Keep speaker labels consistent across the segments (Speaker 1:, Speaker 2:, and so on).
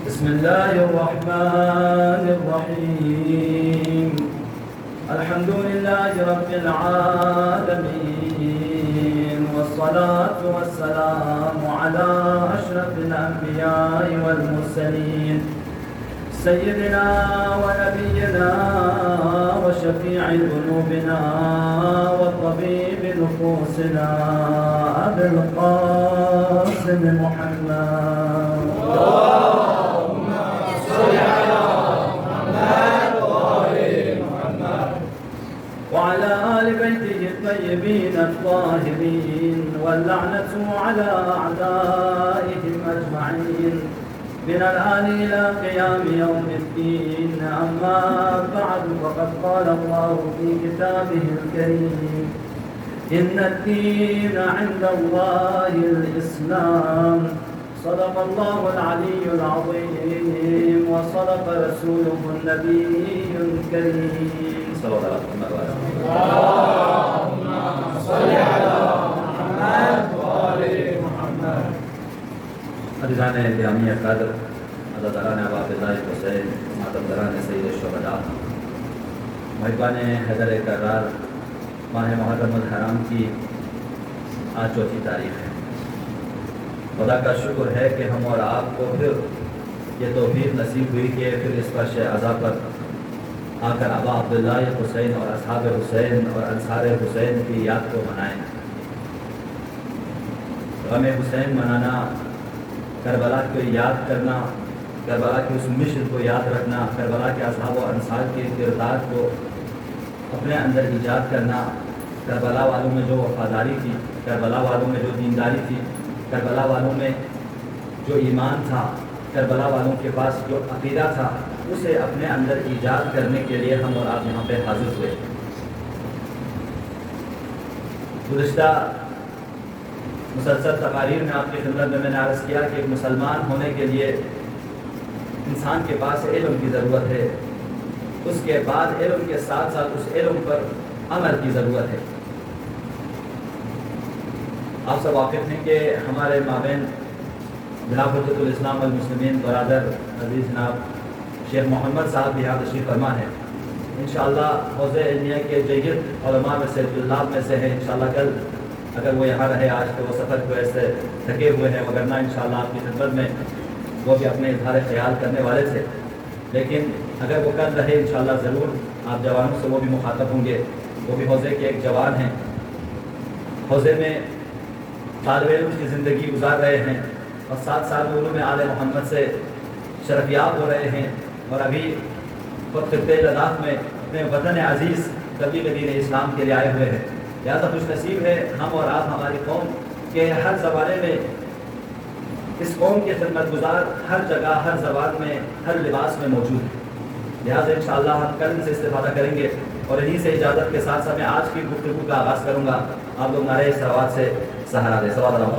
Speaker 1: بسم الله الرحمن الرحيم. الحمد لله رب العالمين، والصلاة والسلام على أشرف الأنبياء والمرسلين، سيدنا ونبينا وشفيع ذنوبنا وطبيب نفوسنا أبي القاسم محمد. اللهم صل على محمد وآل محمد وعلى آل بيته الطيبين الطاهرين، واللعنة على أعدائهم أجمعين من الآن إلى قيام يوم الدين. أما بعد، فقد قال الله في كتابه الكريم: إن الدين عند الله الإسلام. صدق الله العلي العظيم، وصدق رسوله النبي الكريم. صلى الله عليه وسلم. اللهم صل على محمد وآل محمد. عزیزان گرامی قدر، عزاداران عباداللہ حسین، ماتمداران سید الشہداء، محبان حیدر کرار، ماہ محرم الحرام کی آج چوتھی تاریخ ہے. خدا کا شکر ہے کہ ہم اور آپ کو پھر یہ توفیق نصیب ہوئی کہ پھر اس فرش عزا پر آ کر ابا عبداللہ حسین اور اصحاب حسین اور انصار حسین کی یاد کو منائیں. غم حسین منانا، کربلا کو یاد کرنا، کربلا کی اس مشن کو یاد رکھنا، کربلا کے اصحاب و انصار کے کردار کو اپنے اندر ایجاد کرنا، کربلا والوں میں جو وفاداری تھی، کربلا والوں میں جو دینداری تھی، کربلا والوں میں جو ایمان تھا، کربلا والوں کے پاس جو عقیدہ تھا، اسے اپنے اندر ایجاد کرنے کے لیے ہم اور آپ یہاں پہ حاضر ہوئے. گزشتہ مسلسل تقاریر میں آپ کی خدمت میں نے عرض کیا کہ ایک مسلمان ہونے کے لیے انسان کے پاس علم کی ضرورت ہے، اس کے بعد علم کے ساتھ ساتھ اس علم پر عمل کی ضرورت ہے. آپ سب واقف ہیں کہ ہمارے مابین جناب حجت الاسلام والمسلمین برادر عزیز جناب شیخ محمد صاحب یہاں تشریف فرما ہے. انشاءاللہ حوض علمیہ کے جید علماء میں سے طلاب میں سے ہیں. انشاءاللہ کل اگر وہ یہاں رہے آج تو وہ سفر کو ایسے تھکے ہوئے ہیں، وگرنہ انشاءاللہ آپ کی خدمت میں وہ بھی اپنے اظہار خیال کرنے والے تھے. لیکن اگر وہ کل رہے انشاءاللہ ضرور آپ جوانوں سے وہ بھی مخاطب ہوں گے. وہ بھی حوضے کے ایک جوان ہیں، حوضے میں طالب علم کی زندگی گزار رہے ہیں اور 7 سال علوم آل محمد سے شرفیاب ہو رہے ہیں، اور ابھی خود خطے لداخ میں اپنے وطن عزیز تبلیغ دین اسلام کے لیے آئے ہوئے ہیں. لہٰذا خوش نصیب ہے ہم اور آپ، ہماری قوم کے ہر زمانے میں اس قوم کے خدمت گزار ہر جگہ، ہر زبان میں، ہر لباس میں موجود ہے. لہٰذا انشاءاللہ ہم کل سے استفادہ کریں گے، اور انہی سے اجازت کے ساتھ ساتھ میں آج کی گفتگو کا آغاز کروں گا. آپ لوگ نعرہ صلوات سے سہارا دیں. صلوات اللہم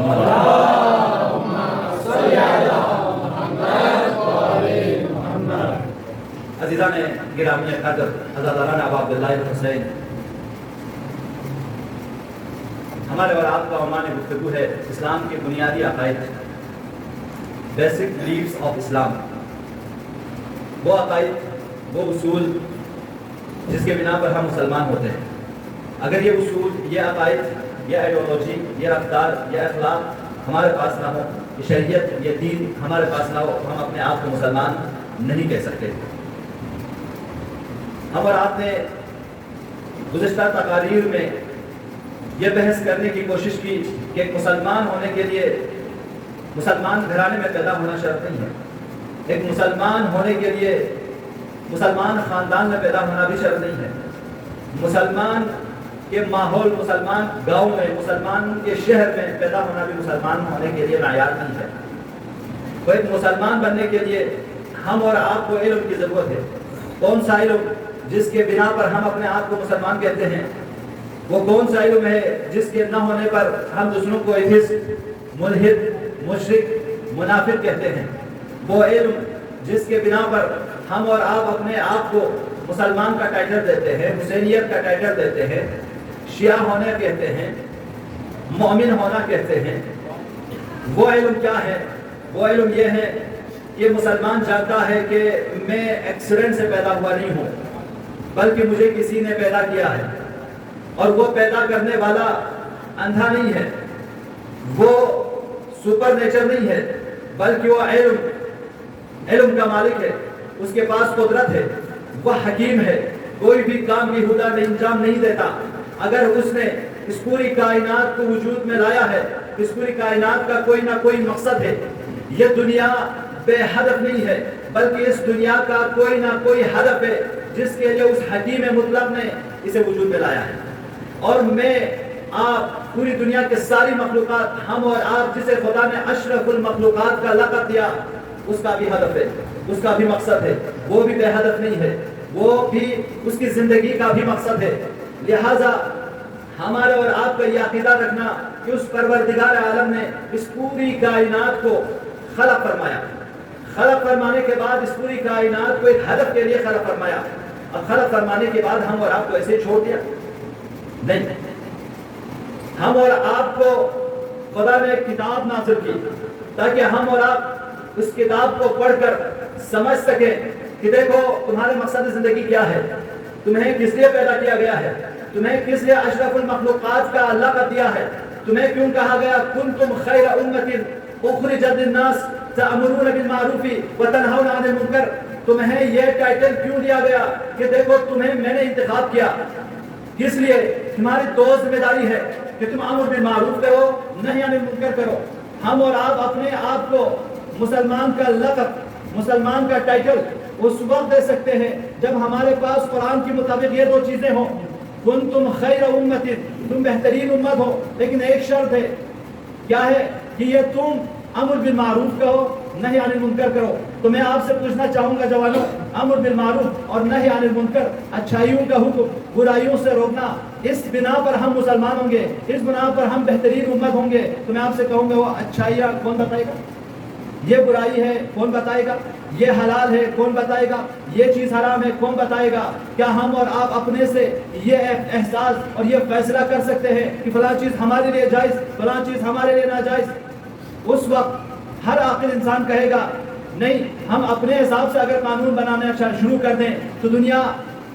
Speaker 1: صل علی محمد وآل محمد. عزیزان گرامی قدر، عزاداران ابا عبداللہ حسین، ہمارے اور آپ کا عنوان گفتگو ہے اسلام کے بنیادی عقائد، بیسک بلیفز آف اسلام. وہ عقائد، وہ اصول جس کے بنا پر ہم مسلمان ہوتے ہیں. اگر یہ اصول، یہ عقائد، یہ آئیڈیالوجی، یہ رفتار، یہ اخلاق ہمارے پاس نہ ہو، یہ شریعت، یہ دین ہمارے پاس نہ ہو، تو ہم اپنے آپ کو مسلمان نہیں کہہ سکتے. ہم اور آپ نے گزشتہ تقاریر میں یہ بحث کرنے کی کوشش کی کہ ایک مسلمان ہونے کے لیے مسلمان گھرانے میں پیدا ہونا شرط نہیں ہے. ایک مسلمان ہونے کے لیے مسلمان خاندان میں پیدا ہونا بھی شرط نہیں ہے. مسلمان کے ماحول، مسلمان گاؤں میں، مسلمان کے شہر میں پیدا ہونا بھی مسلمان ہونے کے لیے معیار نہیں ہے. تو ایک مسلمان بننے کے لیے ہم اور آپ کو علم کی ضرورت ہے. کون سا علم جس کے بنا پر ہم اپنے آپ کو مسلمان کہتے ہیں؟ وہ کون سا علم ہے جس کے نہ ہونے پر ہم دوسروں کو ایتھسٹ، ملحد، مشرک، منافق کہتے ہیں؟ وہ علم جس کے بنا پر ہم اور آپ اپنے آپ کو مسلمان کا ٹائٹل دیتے ہیں، حسینیت کا ٹائٹل دیتے ہیں، شیعہ ہونا کہتے ہیں، مومن ہونا کہتے ہیں. وہ علم کیا ہے؟ وہ علم یہ ہے یہ مسلمان جانتا ہے کہ میں ایکسیڈنٹ سے پیدا ہوا نہیں ہوں، بلکہ مجھے کسی نے پیدا کیا ہے، اور وہ پیدا کرنے والا اندھا نہیں ہے، وہ سپر نیچر نہیں ہے، بلکہ وہ علم کا مالک ہے، اس کے پاس قدرت ہے، وہ حکیم ہے، کوئی بھی کام بیہودہ انجام نہیں دیتا۔ اگر اس نے اس پوری کائنات کو وجود میں لایا ہے، اس پوری کائنات کا کوئی نہ کوئی مقصد ہے۔ یہ دنیا بے ہدف نہیں ہے، بلکہ اس دنیا کا کوئی نہ کوئی ہدف ہے جس کے لیے اس حکیم مطلق نے اسے وجود میں لایا ہے۔ اور میں آپ پوری دنیا کے ساری مخلوقات، ہم اور آپ جسے خدا نے اشرف المخلوقات کا لقب دیا، اس کا بھی ہدف ہے، اس کا بھی مقصد ہے، وہ بھی بے ہدف نہیں ہے، وہ بھی اس کی زندگی کا بھی مقصد ہے۔ لہذا ہمارے اور آپ کا یہ عقیدہ رکھنا کہ اس پروردگار عالم نے اس پوری کائنات کو خلق فرمایا، خلق فرمانے کے بعد اس پوری کائنات کو ایک ہدف کے لیے خلق فرمایا، اور خلق فرمانے کے بعد ہم اور آپ کو ایسے چھوڑ دیا؟ نہیں، ہم اور آپ کو خدا نے ایک کتاب نازل کی تاکہ ہم اور آپ اس کتاب کو پڑھ کر سمجھ سکیں کہ دیکھو تمہارے مقصد زندگی کیا ہے، تمہیں کس لیے پیدا کیا گیا ہے، تمہیں کس لیے اشرف المخلوقات کا اللہ کا دیا ہے، تمہیں کیوں کہا گیا کنتم خیر امۃ اخرجت للناس تأمرون بالمعروف وتنہون عن المنکر، تمہیں یہ ٹائٹل کیوں دیا گیا کہ دیکھو تمہیں میں نے انتخاب کیا، کس لیے؟ تمہاری دو ذمہ داری ہے کہ تم امر بالمعروف کرو، نہی عن المنکر کرو۔ ہم اور آپ اپنے آپ کو مسلمان کا لقب، مسلمان کا ٹائٹل اس وقت دے سکتے ہیں جب ہمارے پاس قرآن کے مطابق یہ دو چیزیں ہوں، کنتم خیر امۃ، تم بہترین امت ہو، لیکن ایک شرط ہے، کیا ہے؟ کہ یہ تم امر بالمعروف کہو، نہی عن المنکر کرو۔ تو میں آپ سے پوچھنا چاہوں گا جوانوں، امر بالمعروف اور نہی عن المنکر، اچھائیوں کا حکم، برائیوں سے روکنا، اس بنا پر ہم مسلمان ہوں گے، اس بنا پر ہم بہترین امت ہوں گے۔ تو میں آپ سے کہوں گا وہ اچھائیاں کون بتائے گا؟ یہ برائی ہے کون بتائے گا؟ یہ حلال ہے کون بتائے گا؟ یہ چیز حرام ہے کون بتائے گا؟ کیا ہم اور آپ اپنے سے یہ احساس اور یہ فیصلہ کر سکتے ہیں کہ فلاں چیز ہمارے لیے جائز، فلاں چیز ہمارے لیے ناجائز؟ اس وقت ہر عاقل انسان کہے گا نہیں، ہم اپنے حساب سے اگر قانون بنانا شروع کر دیں تو دنیا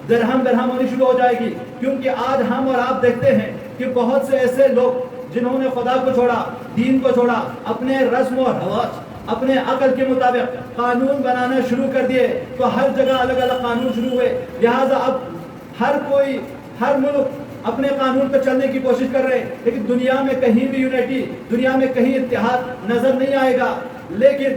Speaker 1: درہم برہم ہونی شروع ہو جائے گی۔ کیونکہ آج ہم اور آپ دیکھتے ہیں کہ بہت سے ایسے لوگ جنہوں نے خدا کو چھوڑا، دین کو چھوڑا، اپنے رسم و رواج، اپنے عقل کے مطابق قانون بنانا شروع کر دیے، تو ہر جگہ الگ الگ قانون شروع ہوئے۔ لہٰذا اب ہر ملک اپنے قانون پہ چلنے کی کوشش کر رہے ہیں، لیکن دنیا میں کہیں بھی یونیٹی، دنیا میں کہیں اتحاد نظر نہیں آئے گا۔ لیکن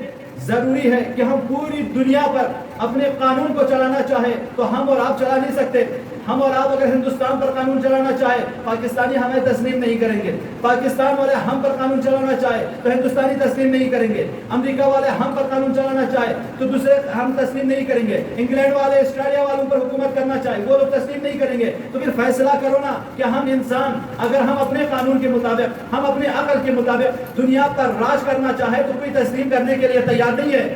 Speaker 1: ضروری ہے کہ ہم پوری دنیا پر اپنے قانون کو چلانا چاہیں تو ہم اور آپ چلا نہیں سکتے۔ ہم اور آپ اگر ہندوستان پر قانون چلانا چاہیں، پاکستانی ہمیں تسلیم نہیں کریں گے۔ پاکستان والے ہم پر قانون چلانا چاہیں تو ہندوستانی تسلیم نہیں کریں گے۔ امریکہ والے ہم پر قانون چلانا چاہیں تو دوسرے ہم تسلیم نہیں کریں گے۔ انگلینڈ والے آسٹریلیا والوں پر حکومت کرنا چاہیں، وہ لوگ تسلیم نہیں کریں گے۔ تو پھر فیصلہ کرو نا کہ ہم انسان اگر ہم اپنے قانون کے مطابق، ہم اپنے عقل کے مطابق دنیا پر راج کرنا چاہے تو کوئی تسلیم کرنے کے لیے تیار نہیں ہے۔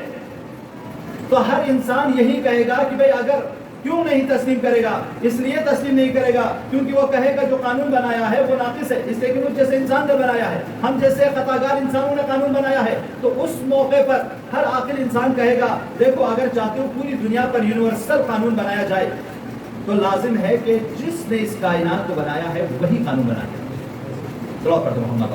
Speaker 1: تو ہر انسان یہی کہے گا کہ بھئی اگر کیوں نہیں تسلیم کرے گا؟ اس لیے تسلیم نہیں کرے گا کیونکہ وہ کہے گا جو قانون بنایا ہے وہ ناقص ہے، اس لیے کہ مجھ جیسے انسان نے بنایا ہے، ہم جیسے خطاکار انسانوں نے قانون بنایا ہے۔ تو اس موقع پر ہر عاقل انسان کہے گا دیکھو اگر چاہتے ہو پوری دنیا پر یونیورسل قانون بنایا جائے تو لازم ہے کہ جس نے اس کائنات کو بنایا ہے وہی قانون بنایا ہے۔ چلو پڑھتے ہیں محمد۔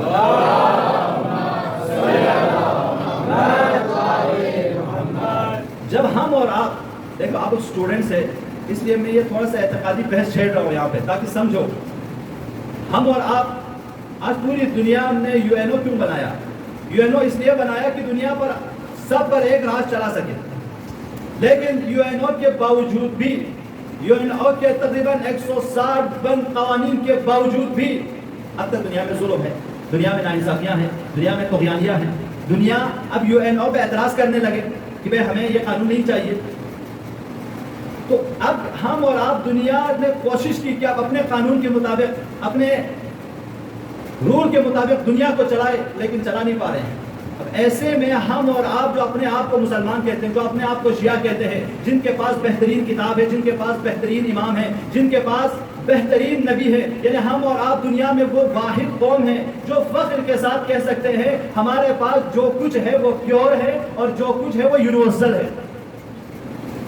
Speaker 1: جب ہم اور آپ دیکھو، آپ اسٹوڈنٹس ہیں، اس لیے میں یہ تھوڑا سا اعتقادی بحث چھیڑ رہا ہوں یہاں پہ تاکہ سمجھو۔ ہم اور آپ آج پوری دنیا نے یو این او کیوں بنایا؟ یو این او اس لیے بنایا کہ دنیا پر سب پر ایک راج چلا سکے، لیکن یو این او کے باوجود بھی، یو این او کے تقریباً 160 بند قوانین کے باوجود بھی اب تک دنیا میں ظلم ہے، دنیا میں ناانصافیاں ہیں، دنیا میں طغیانیاں ہیں۔ دنیا اب یو این او پہ اعتراض کرنے لگے کہ بھئی ہمیں یہ قانون نہیں چاہیے۔ تو اب ہم اور آپ دنیا نے کوشش کی کہ آپ اپنے قانون کے مطابق، اپنے رول کے مطابق دنیا کو چلائے، لیکن چلا نہیں پا رہے ہیں۔ اب ایسے میں ہم اور آپ جو اپنے آپ کو مسلمان کہتے ہیں، جو اپنے آپ کو شیعہ کہتے ہیں، جن کے پاس بہترین کتاب ہے، جن کے پاس بہترین امام ہے، جن کے پاس بہترین نبی ہے، یعنی ہم اور آپ دنیا میں وہ واحد قوم ہیں جو فخر کے ساتھ کہہ سکتے ہیں ہمارے پاس جو کچھ ہے وہ پیور ہے اور جو کچھ ہے وہ یونیورسل ہے۔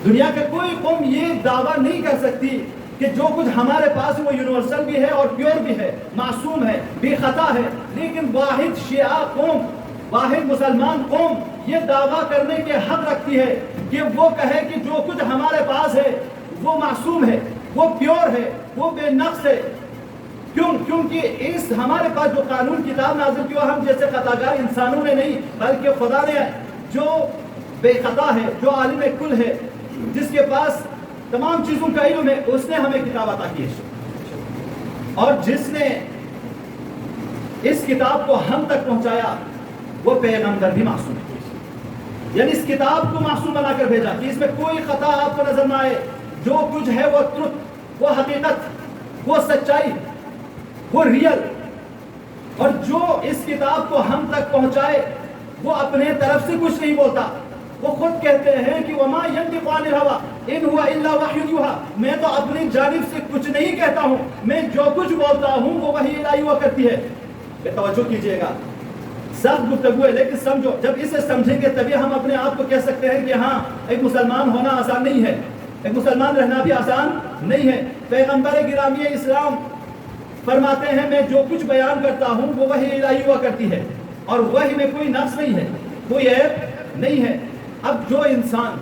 Speaker 1: دنیا کے کوئی قوم یہ دعویٰ نہیں کر سکتی کہ جو کچھ ہمارے پاس وہ یونیورسل بھی ہے اور پیور بھی ہے، معصوم ہے، بے خطا ہے، لیکن واحد شیعہ قوم، واحد مسلمان قوم یہ دعویٰ کرنے کے حق رکھتی ہے کہ وہ کہے کہ جو کچھ ہمارے پاس ہے وہ معصوم ہے، وہ پیور ہے، وہ بے نقص ہے۔ کیونکہ اس ہمارے پاس جو قانون کتاب نازل کی ہم جیسے خطاکار انسانوں نے نہیں، بلکہ خدا نے جو بے خطا ہے، جو عالم کل ہے، جس کے پاس تمام چیزوں کا علم ہے، اس نے ہمیں کتاب عطا کی ہے، اور جس نے اس کتاب کو ہم تک پہنچایا وہ پیغمبر بھی معصوم ہے، یعنی اس کتاب کو معصوم بنا کر بھیجا کہ اس میں کوئی خطا آپ کو نظر نہ آئے، جو کچھ ہے وہ ٹروتھ، وہ حقیقت، وہ سچائی، وہ ریئل، اور جو اس کتاب کو ہم تک پہنچائے وہ اپنے طرف سے کچھ نہیں بولتا، وہ خود کہتے ہیں کہ وما ينطق عن الهوى ان هو الا وحی یوحى، میں تو اپنی جانب سے کچھ نہیں کہتا ہوں، میں جو کچھ بولتا ہوں وہ وحی الہی ہوا کرتی ہے۔ یہ توجہ کیجئے گا، سخت گفتگو ہے لیکن سمجھو، جب اسے سمجھیں گے تبھی ہم اپنے آپ کو کہہ سکتے ہیں کہ ہاں ایک مسلمان ہونا آسان نہیں ہے، ایک مسلمان رہنا بھی آسان نہیں ہے۔ پیغمبر گرامی اسلام فرماتے ہیں میں جو کچھ بیان کرتا ہوں وہ وحی الہی ہوا کرتی ہے، اور وحی میں کوئی نقص نہیں ہے، کوئی عیب نہیں ہے۔ اب جو انسان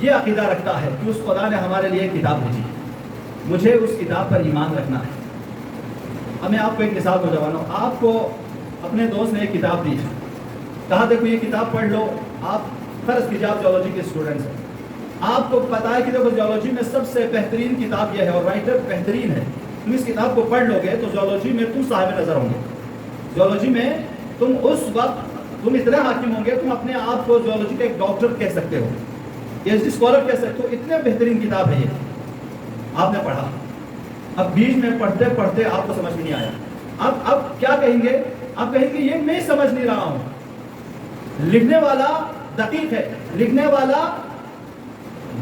Speaker 1: یہ عقیدہ رکھتا ہے کہ اس خدا نے ہمارے لیے ایک کتاب بھیجی، مجھے اس کتاب پر ایمان رکھنا ہے۔ اب میں آپ کو ایک مثال نوجوانوں، آپ کو اپنے دوست نے ایک کتاب دی، کہا دیکھو یہ کتاب پڑھ لو، آپ فرض کیجیے آپ جیولوجی کے اسٹوڈنٹس ہیں، آپ کو پتا ہے کہ دیکھو جیولوجی میں سب سے بہترین کتاب یہ ہے اور رائٹر بہترین ہے، تم اس کتاب کو پڑھ لو گے تو جیولوجی میں تم صاحب نظر ہوں گے، جیولوجی میں تم اس وقت تم اتنے حاکم ہوں گے، تم اپنے آپ کو زیولوجی کا ایک ڈاکٹر کہہ سکتے ہو، PhD اسکالر کہہ سکتے ہو، اتنے بہترین کتاب ہے یہ، آپ نے پڑھا، اب بیچ میں پڑھتے پڑھتے آپ کو سمجھ میں نہیں آیا، اب کیا کہیں گے؟ آپ کہیں گے یہ میں سمجھ نہیں رہا ہوں، لکھنے والا دقیق ہے، لکھنے والا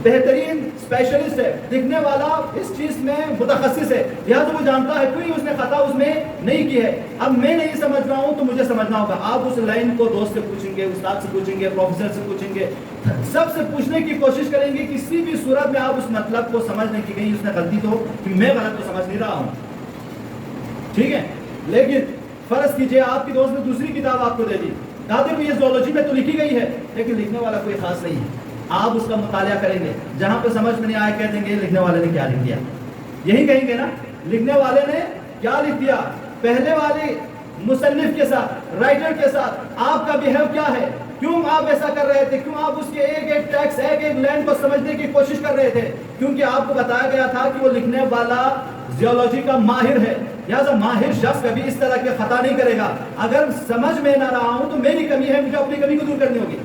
Speaker 1: بہترین اسپیشلسٹ ہے، لکھنے والا اس چیز میں متخصص ہے، لہٰذا وہ جانتا ہے کوئی اس نے خطا اس میں نہیں کی ہے، اب میں نہیں سمجھ رہا ہوں تو مجھے سمجھنا ہوگا۔ آپ اس لائن کو دوست سے پوچھیں گے، استاد سے پوچھیں گے، پروفیسر سے پوچھیں گے، سب سے پوچھنے کی کوشش کریں گے، کسی بھی صورت میں آپ اس مطلب کو سمجھنے کی کہیں اس نے غلطی تو کہ میں غلط تو سمجھ نہیں رہا ہوں، ٹھیک ہے؟ لیکن فرض کیجئے آپ کی دوست نے دوسری کتاب آپ کو دے دی، کہا دیکھو یہ زوالوجی میں تو لکھی گئی ہے لیکن لکھنے والا کوئی خاص نہیں ہے، آپ اس کا مطالعہ کریں گے، جہاں پہ سمجھ میں نہیں آئے کہہ دیں گے لکھنے والے نے کیا لکھ دیا، یہی کہیں گے نا، لکھنے والے نے کیا لکھ دیا، پہلے والے مصنف کے ساتھ، رائٹر کے ساتھ آپ کا بیہیو کیا ہے، کیوں آپ ایسا کر رہے تھے، کیوں آپ اس کے ایک ایک ٹیکس، ایک ایک لائن کو سمجھنے کی کوشش کر رہے تھے، کیونکہ آپ کو بتایا گیا تھا کہ وہ لکھنے والا زیولوجی کا ماہر ہے، لہٰذا ماہر شخص کبھی اس طرح کے خطا نہیں کرے گا، اگر سمجھ میں نہ رہا ہوں تو میری کمی ہے، مجھے اپنی کمی کو دور کرنی ہوگی۔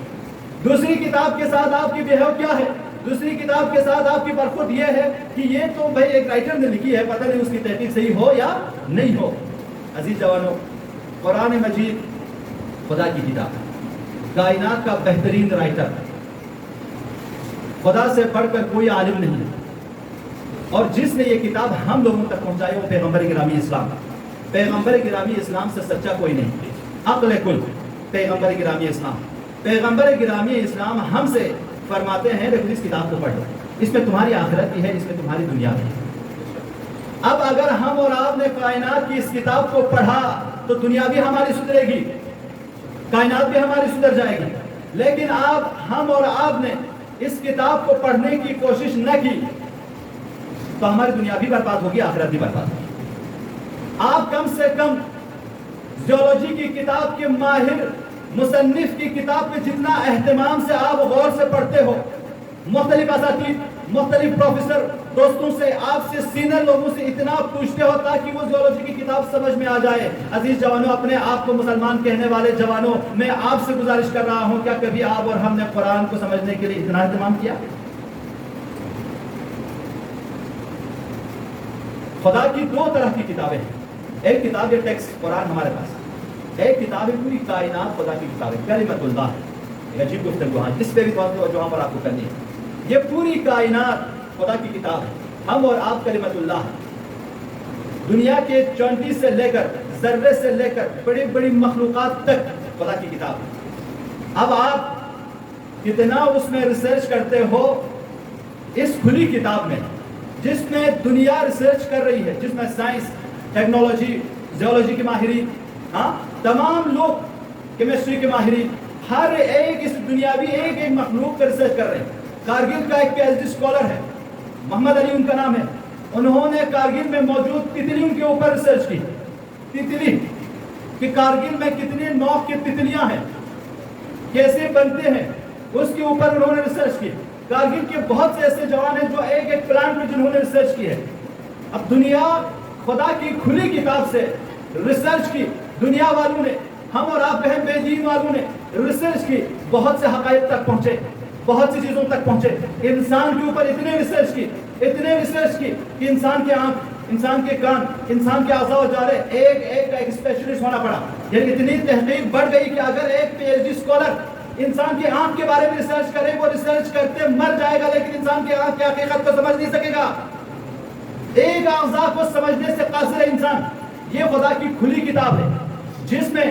Speaker 1: دوسری کتاب کے ساتھ آپ کی بیہیو کیا ہے، دوسری کتاب کے ساتھ آپ کی برخورد یہ ہے کہ یہ تو بھائی ایک رائٹر نے لکھی ہے، پتہ نہیں اس کی تحقیق صحیح ہو یا نہیں ہو۔ عزیز جوانوں، قرآن مجید خدا کی کتاب ہے، کائنات کا بہترین رائٹر، خدا سے بڑھ کر کوئی عالم نہیں ہے، اور جس نے یہ کتاب ہم لوگوں تک پہنچائی وہ پیغمبر گرامی اسلام، پیغمبر گرامی اسلام سے سچا کوئی نہیں، عقل کل پیغمبر گرامی اسلام، پیغمبر گرامی اسلام ہم سے فرماتے ہیں دیکھو اس کتاب کو پڑھ لو، اس میں تمہاری آخرت بھی ہے، اس میں تمہاری دنیا بھی ہے۔ اب اگر ہم اور آپ نے کائنات کی اس کتاب کو پڑھا تو دنیا بھی ہماری سدھرے گی، کائنات بھی ہماری سدھر جائے گی، لیکن ہم اور آپ نے اس کتاب کو پڑھنے کی کوشش نہ کی تو ہماری دنیا بھی برباد ہوگی، آخرت بھی برباد ہوگی۔ آپ کم سے کم زیولوجی کی کتاب کے ماہر مصنف کی کتاب پہ جتنا اہتمام سے آپ غور سے پڑھتے ہو، مختلف اساتید، مختلف پروفیسر دوستوں سے، آپ سے سینئر لوگوں سے اتنا پوچھتے ہو تاکہ وہ زیولوجی کی کتاب سمجھ میں آ جائے۔ عزیز جوانوں، اپنے آپ کو مسلمان کہنے والے جوانوں، میں آپ سے گزارش کر رہا ہوں، کیا کبھی آپ اور ہم نے قرآن کو سمجھنے کے لیے اتنا اہتمام کیا؟ خدا کی دو طرح کی کتابیں ہیں، ایک کتاب ہے ٹیکسٹ قرآن ہمارے پاس، ایک کتاب ہے پوری کائنات خدا کی کتاب ہے، کلمۃ اللہ ہے، ایک عجیب گفتگو ہے جس پہ بھی جو ہم اور آپ کو کرنی ہے، یہ پوری کائنات خدا کی کتاب ہے، ہم اور آپ کلمۃ اللہ ہے،
Speaker 2: دنیا کے چونٹی سے لے کر ذرے سے لے کر بڑی بڑی مخلوقات تک خدا کی کتاب ہے۔ اب آپ کتنا اس میں ریسرچ کرتے ہو اس کھلی کتاب میں، جس میں دنیا ریسرچ کر رہی ہے، جس میں سائنس، ٹیکنالوجی، زیولوجی کے ماہرین، تمام لوگ، کیمسٹری کے ماہرین، ہر ایک اس دنیاوی ایک مخلوق پر ریسرچ کر رہے ہیں۔ کارگل کا ایک PhD اسکالر ہے، محمد علی ان کا نام ہے، انہوں نے کارگل میں موجود تتلیوں کے اوپر ریسرچ کی، تتلی کہ کارگل میں کتنے نوع کی تتلیاں ہیں، کیسے بنتے ہیں، اس کے اوپر انہوں نے ریسرچ کی۔ کارگل کے بہت سے ایسے جوان ہیں جو ایک ایک پلانٹ میں جنہوں نے ریسرچ کی ہے۔ اب دنیا خدا کی کھلی کتاب سے ریسرچ کی، دنیا والوں نے، ہم اور آپ بہن بے دین والوں نے ریسرچ کی، بہت سے حقائق تک پہنچے، بہت سی چیزوں تک پہنچے۔ انسان کے اوپر اتنے ریسرچ کی کہ انسان کے آنکھ، انسان کے کان، انسان کے اعضاء و جارے ایک ایک کا ایک اسپیشلسٹ ہونا پڑا۔ یعنی اتنی تحقیق بڑھ گئی کہ اگر ایک PhD اسکالر انسان کی آنکھ کے بارے میں ریسرچ کرے، وہ ریسرچ کرتے مر جائے گا، لیکن انسان کی آنکھ کی حقیقت کو سمجھ نہیں سکے گا۔ ایک اعضاء کو سمجھنے سے قاصر ہے انسان۔ یہ خدا کی کھلی کتاب ہے جس میں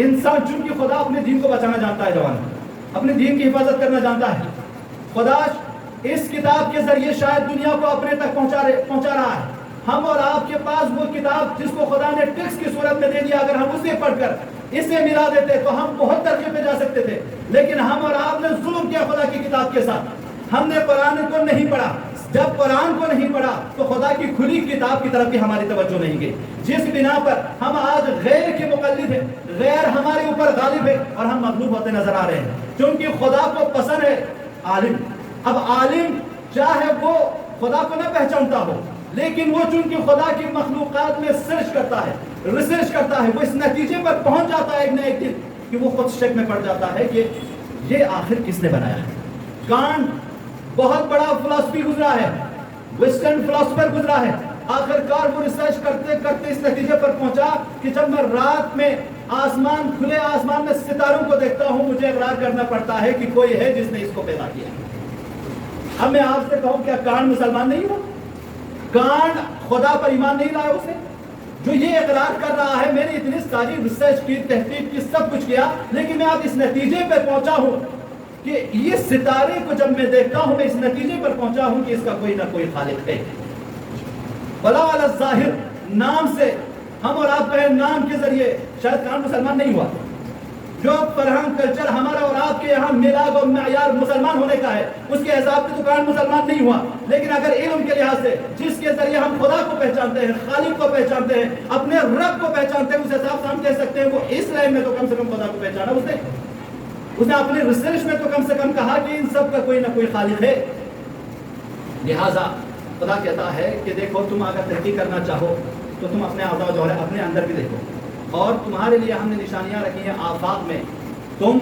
Speaker 2: انسان، چونکہ خدا اپنے دین کو بچانا جانتا ہے، جوان اپنے دین کی حفاظت کرنا جانتا ہے، خدا اس کتاب کے ذریعے شاید دنیا کو اپنے تک پہنچا رہا ہے۔ ہم اور آپ کے پاس وہ کتاب جس کو خدا نے ٹیکسٹ کی صورت میں دے دیا، اگر ہم اسے پڑھ کر اسے ملا دیتے تو ہم بہت ترقی پہ جا سکتے تھے، لیکن ہم اور آپ نے ظلم کیا خدا کی کتاب کے ساتھ۔ ہم نے قرآن کو نہیں پڑھا، جب قرآن کو نہیں پڑھا تو خدا کی کھلی کتاب کی طرف بھی ہماری توجہ نہیں گئی، جس بنا پر ہم آج غیر کے مقلد ہیں، غیر ہمارے اوپر غالب ہے اور ہم مغلوب ہوتے نظر آ رہے ہیں، کیونکہ خدا کو پسند ہے عالم۔ اب عالم چاہے وہ خدا کو نہ پہچانتا ہو، لیکن وہ چونکہ خدا کی مخلوقات میں سرچ کرتا ہے، ریسرچ کرتا ہے، وہ اس نتیجے پر پہنچ جاتا ہے ایک نہ ایک دن کہ وہ خود شک میں پڑ جاتا ہے کہ یہ آخر کس نے بنایا ہے۔ کانٹ بہت بڑا فلسفی گزرا ہے، ویسٹرن فلسفر گزرا ہے، آخر کار وہ ریسرچ کرتے کرتے اس نتیجے پر پہنچا کہ جب میں رات میں آسمان، کھلے آسمان میں ستاروں کو دیکھتا ہوں، مجھے اقرار کرنا پڑتا ہے کہ کوئی ہے جس نے اس کو پیدا کیا۔ اب میں آپ سے کہوں کیا کانٹ مسلمان نہیں ہوا؟ کانٹ خدا پر ایمان نہیں لایا اسے جو یہ اقرار کر رہا ہے میں نے اتنی ساری ریسرچ کی، تحقیق کی، سب کچھ کیا، لیکن میں آج اس نتیجے پر پہنچا ہوں کہ یہ ستارے کو جب میں دیکھتا ہوں، میں اس نتیجے پر پہنچا ہوں کہ اس کا کوئی نہ کوئی خالق ہے۔ بلا علی الظاہر نام سے ہم اور آپ کا نام کے ذریعے شاید کانٹ مسلمان نہیں ہوا۔ جو فرہنگ کلچر ہمارا اور آپ کے یہاں میلاد و معیار مسلمان ہونے کا ہے، اس کے حساب سے تو کانٹ مسلمان نہیں ہوا، لیکن اگر علم کے لحاظ سے جس کے ذریعے ہم خدا کو پہچانتے ہیں، خالق کو پہچانتے ہیں، اپنے رب کو پہچانتے ہیں، اس حساب سے ہم کہہ سکتے ہیں وہ اس لائن میں تو کم سے کم خدا کو پہچانا اس نے اپنے ریسرچ میں تو کم سے کم کہا کہ ان سب کا کوئی نہ کوئی خالق ہے۔ لہٰذا خدا کہتا ہے کہ دیکھو تم اگر تحقیق کرنا چاہو تو تم اپنے اعضاء جو ہے اپنے اندر بھی دیکھو، اور تمہارے لیے ہم نے نشانیاں رکھی ہیں آفاق میں، تم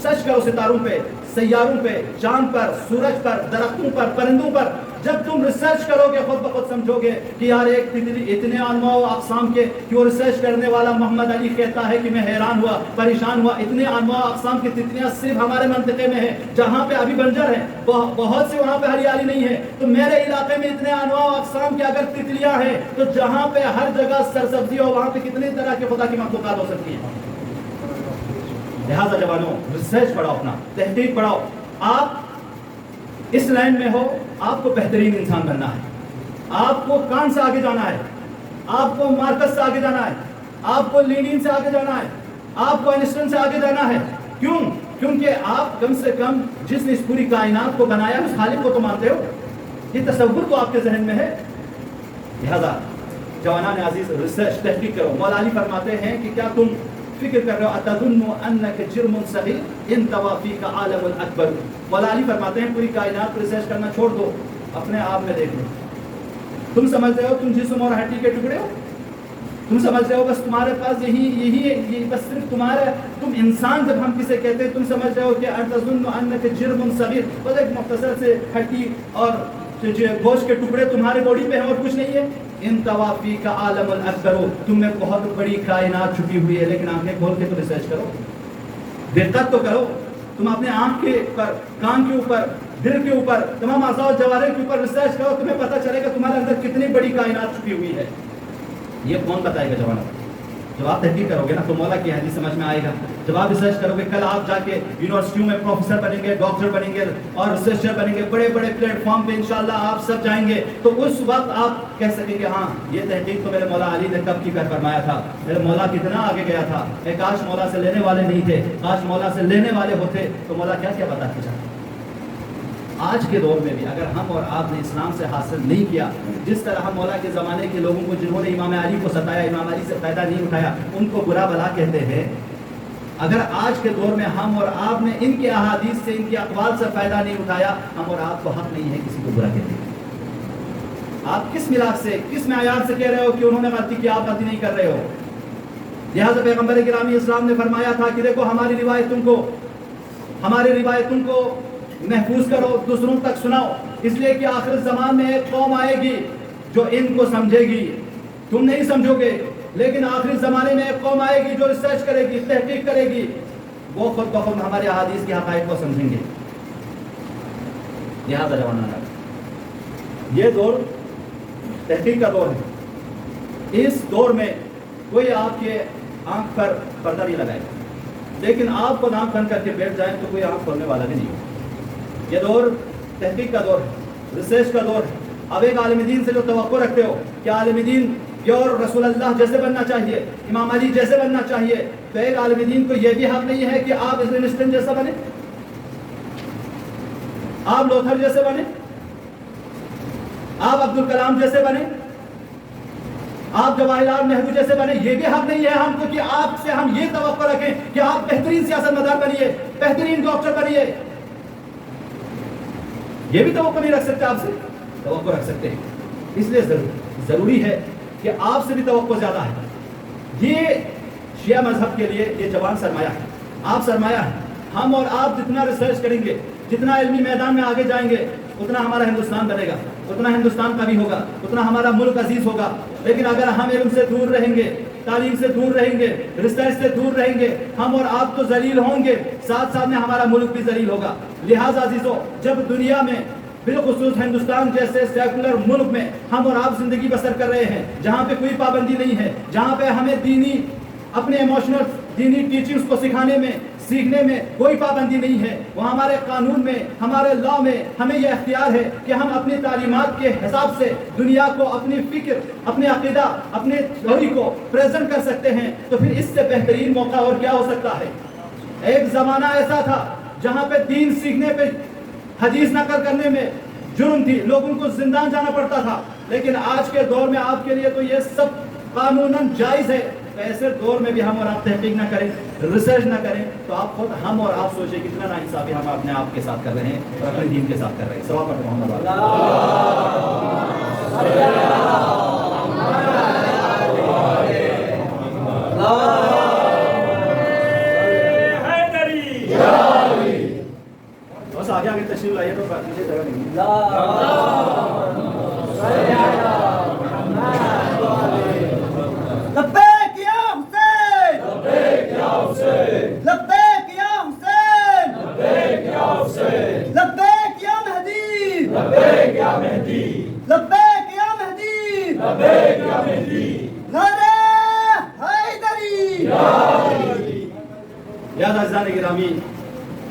Speaker 2: سچ کرو ستاروں پہ، سیاروں پہ، چاند پر، سورج پر، درختوں پر، پرندوں پر۔ جب تم ریسرچ کرو گے خود بخود سمجھو گے کہ یار ایک اتنے انواع و اقسام کے، کہ وہ ریسرچ کرنے والا محمد علی کہتا ہے کہ میں حیران ہوا، پریشان ہوا، اتنے انواع و اقسام کی تتلیاں صرف ہمارے منطقے میں ہیں، جہاں پہ ابھی بنجر ہے، بہت سے وہاں پہ ہریالی نہیں ہے، تو میرے علاقے میں اتنے انواع و اقسام کی اگر تتلیاں ہیں تو جہاں پہ ہر جگہ سرسبزی ہو وہاں پہ کتنی طرح کے خدا کی مخلوقات ہو سکتی ہیں۔ لہٰذا جوانوں ریسرچ پڑھاؤ، اپنا تحقیق پڑھاؤ۔ آپ اس لائن میں ہو، آپ کو بہترین انسان بننا ہے، آپ کو کانٹ سے آگے جانا ہے، آپ کو مارکس سے آگے جانا ہے، آپ کو لینین سے آگے جانا ہے، آپ کو آئنسٹائن سے آگے جانا ہے۔ کیوں؟ کیونکہ آپ کم سے کم جس نے اس پوری کائنات کو بنایا اس خالق کو تو مانتے ہو، یہ تصور تو آپ کے ذہن میں ہے۔ لہذا جوانان عزیز ریسرچ تحقیق کرو۔ مولا علی فرماتے ہیں کہ کیا تم فکر کر رہے ہو اتظن انک جرم صغیر انطوی فیک عالم الاکبر؟ مولا علی فرماتے ہیں پوری کائنات پر ریسرچ کرنا چھوڑ دو، اپنے آپ میں دیکھ لو۔ تم سمجھتے ہو تم جسم اور ہڈی کے ٹکڑے ہو، تم سمجھتے ہو بس تمہارے پاس یہی بس صرف تمہارا، تم انسان جب ہم کسے کہتے ہیں تم سمجھتے ہو کہ اتظن انک جرم صغیر، بس ایک مختصر سے ہڈی اور گوشت کے ٹکڑے تمہارے باڈی پہ ہیں اور کچھ نہیں ہے۔ انطوی فیک عالم الاکبر، تم میں بہت بڑی کائنات چھپی ہوئی ہے، لیکن آنکھیں کھول کے تو ریسرچ کرو، دقت تو کرو۔ تم اپنے آنکھ کے اوپر، کان کے اوپر، دل کے اوپر، تمام اعضاء و جوارح کے اوپر ریسرچ کرو، تمہیں پتہ چلے گا تمہارے اندر کتنی بڑی کائنات چھپی ہوئی ہے۔ یہ کون بتائے گا جوانوں کو؟ جب آپ تحقیق کرو گے نا تو مولا کی حدیث سمجھ میں آئے گا. جب آپ ریسرچ کرو گے, کل آپ جا کے یونیورسٹیوں میں پروفیسر بنیں گے, ڈاکٹر بنیں گے اور ریسرچر بنیں گے, بڑے بڑے پلیٹ فارم پہ انشاءاللہ آپ سب جائیں گے, تو اس وقت آپ کہہ سکیں گے ہاں یہ تحقیق تو میرے مولا علی نے کب کی کر فرمایا تھا, میرے مولا کتنا آگے گیا تھا, کاش مولا سے لینے والے نہیں تھے, کاش مولا سے لینے والے ہوتے تو مولا کیا کیا بتا کے جاتے. آج کے دور میں بھی اگر ہم اور آپ نے اسلام سے حاصل نہیں کیا, جس طرح ہم مولا کے زمانے کے لوگوں کو جنہوں نے امام علی کو ستایا, امام علی سے فائدہ نہیں اٹھایا, ان کو برا بلا کہتے ہیں, اگر آج کے دور میں ہم اور آپ نے ان کے احادیث سے, ان کے اقوال سے فائدہ نہیں اٹھایا, ہم اور آپ کو حق نہیں ہے کسی کو برا کہنے کا. آپ کس ملاک سے, کس معیار سے کہہ رہے ہو کہ انہوں نے غلطی کی, آپ غلطی نہیں کر رہے ہو؟ لہٰذا پیغمبر گرامی اسلام نے فرمایا تھا کہ دیکھو ہماری روایتوں کو محفوظ کرو, دوسروں تک سناؤ, اس لیے کہ آخر زمان میں ایک قوم آئے گی جو ان کو سمجھے گی, تم نہیں سمجھو گے, لیکن آخری زمانے میں ایک قوم آئے گی جو ریسرچ کرے گی, تحقیق کرے گی, وہ خود بخود ہمارے احادیث کے حقائق کو سمجھیں گے. لہٰذا جوانان, یہ دور تحقیق کا دور ہے. اس دور میں کوئی آپ کے آنکھ پر پردہ نہیں لگائے گا, لیکن آپ کو آنکھ بند کر کے بیٹھ جائیں تو کوئی آنکھ کھولنے والا بھی نہیں ہوگا. یہ دور تحقیق کا دور ہے, ریسرچ کا دور ہے. اب ایک عالم دین سے جو توقع رکھتے ہو کہ عالم دین پیور رسول اللہ جیسے بننا چاہیے, امام علی جیسے بننا چاہیے, تو ایک عالم دین کو یہ بھی حق نہیں ہے کہ آپ اسٹن جیسا بنے, آپ لوتھر جیسے بنے, آپ عبد الکلام جیسے بنے, آپ جواہر لال نہرو جیسے بنے. یہ بھی حق نہیں ہے ہم کو کہ آپ سے ہم یہ توقع رکھیں کہ آپ بہترین سیاست مدار بنیے, بہترین ڈاکٹر بنیے. یہ بھی توقع نہیں رکھ سکتے, آپ سے توقع رکھ سکتے ہیں. اس لیے ضروری ہے کہ آپ سے بھی توقع زیادہ ہے. یہ شیعہ مذہب کے لیے یہ جوان سرمایہ ہے, آپ سرمایہ ہے. ہم اور آپ جتنا ریسرچ کریں گے, جتنا علمی میدان میں آگے جائیں گے, اتنا ہمارا ہندوستان بنے گا, اتنا ہندوستان قوی ہوگا, اتنا ہمارا ملک عزیز ہوگا. لیکن اگر ہم علم سے دور رہیں گے, تعلیم سے دور رہیں گے, ریسرچ سے دور رہیں گے, ہم اور آپ تو ذلیل ہوں گے, ساتھ ساتھ میں ہمارا ملک بھی ذلیل ہوگا. لہٰذا عزیزو, جب دنیا میں بالخصوص ہندوستان جیسے سیکولر ملک میں ہم اور آپ زندگی بسر کر رہے ہیں, جہاں پہ کوئی پابندی نہیں ہے, جہاں پہ ہمیں دینی اپنے ایموشنل دینی ٹیچنگز کو سکھانے میں, سیکھنے میں کوئی پابندی نہیں ہے, وہ ہمارے قانون میں, ہمارے لا میں ہمیں یہ اختیار ہے کہ ہم اپنی تعلیمات کے حساب سے دنیا کو اپنی فکر, اپنے عقیدہ, اپنے تھیوری کو پریزنٹ کر سکتے ہیں. تو پھر اس سے بہترین موقع اور کیا ہو سکتا ہے؟ ایک زمانہ ایسا تھا جہاں پہ دین سیکھنے پہ, حدیث نقل کرنے میں جرم تھی, لوگوں کو زندان جانا پڑتا تھا. لیکن آج کے دور میں آپ کے لیے تو یہ سب قانوناً جائز ہے. تو ایسے دور میں بھی ہم اور آپ تحقیق نہ کریں, ریسرچ نہ کریں, تو آپ خود ہم اور آپ سوچیں کتنا ناانصافی ہم اپنے آپ کے ساتھ کر رہے ہیں اور اپنے دین کے ساتھ کر رہے ہیں. ثواب پر محمد بس آگے آگے تشریف لائیے تو پیچھے جگہ نہیں.
Speaker 3: لبیک یا حسین, لبیک یا حسین, لبیک یا مہدی, لبیک یا مہدی, نعرہ حیدری.
Speaker 2: یاد عزیزان گرامی,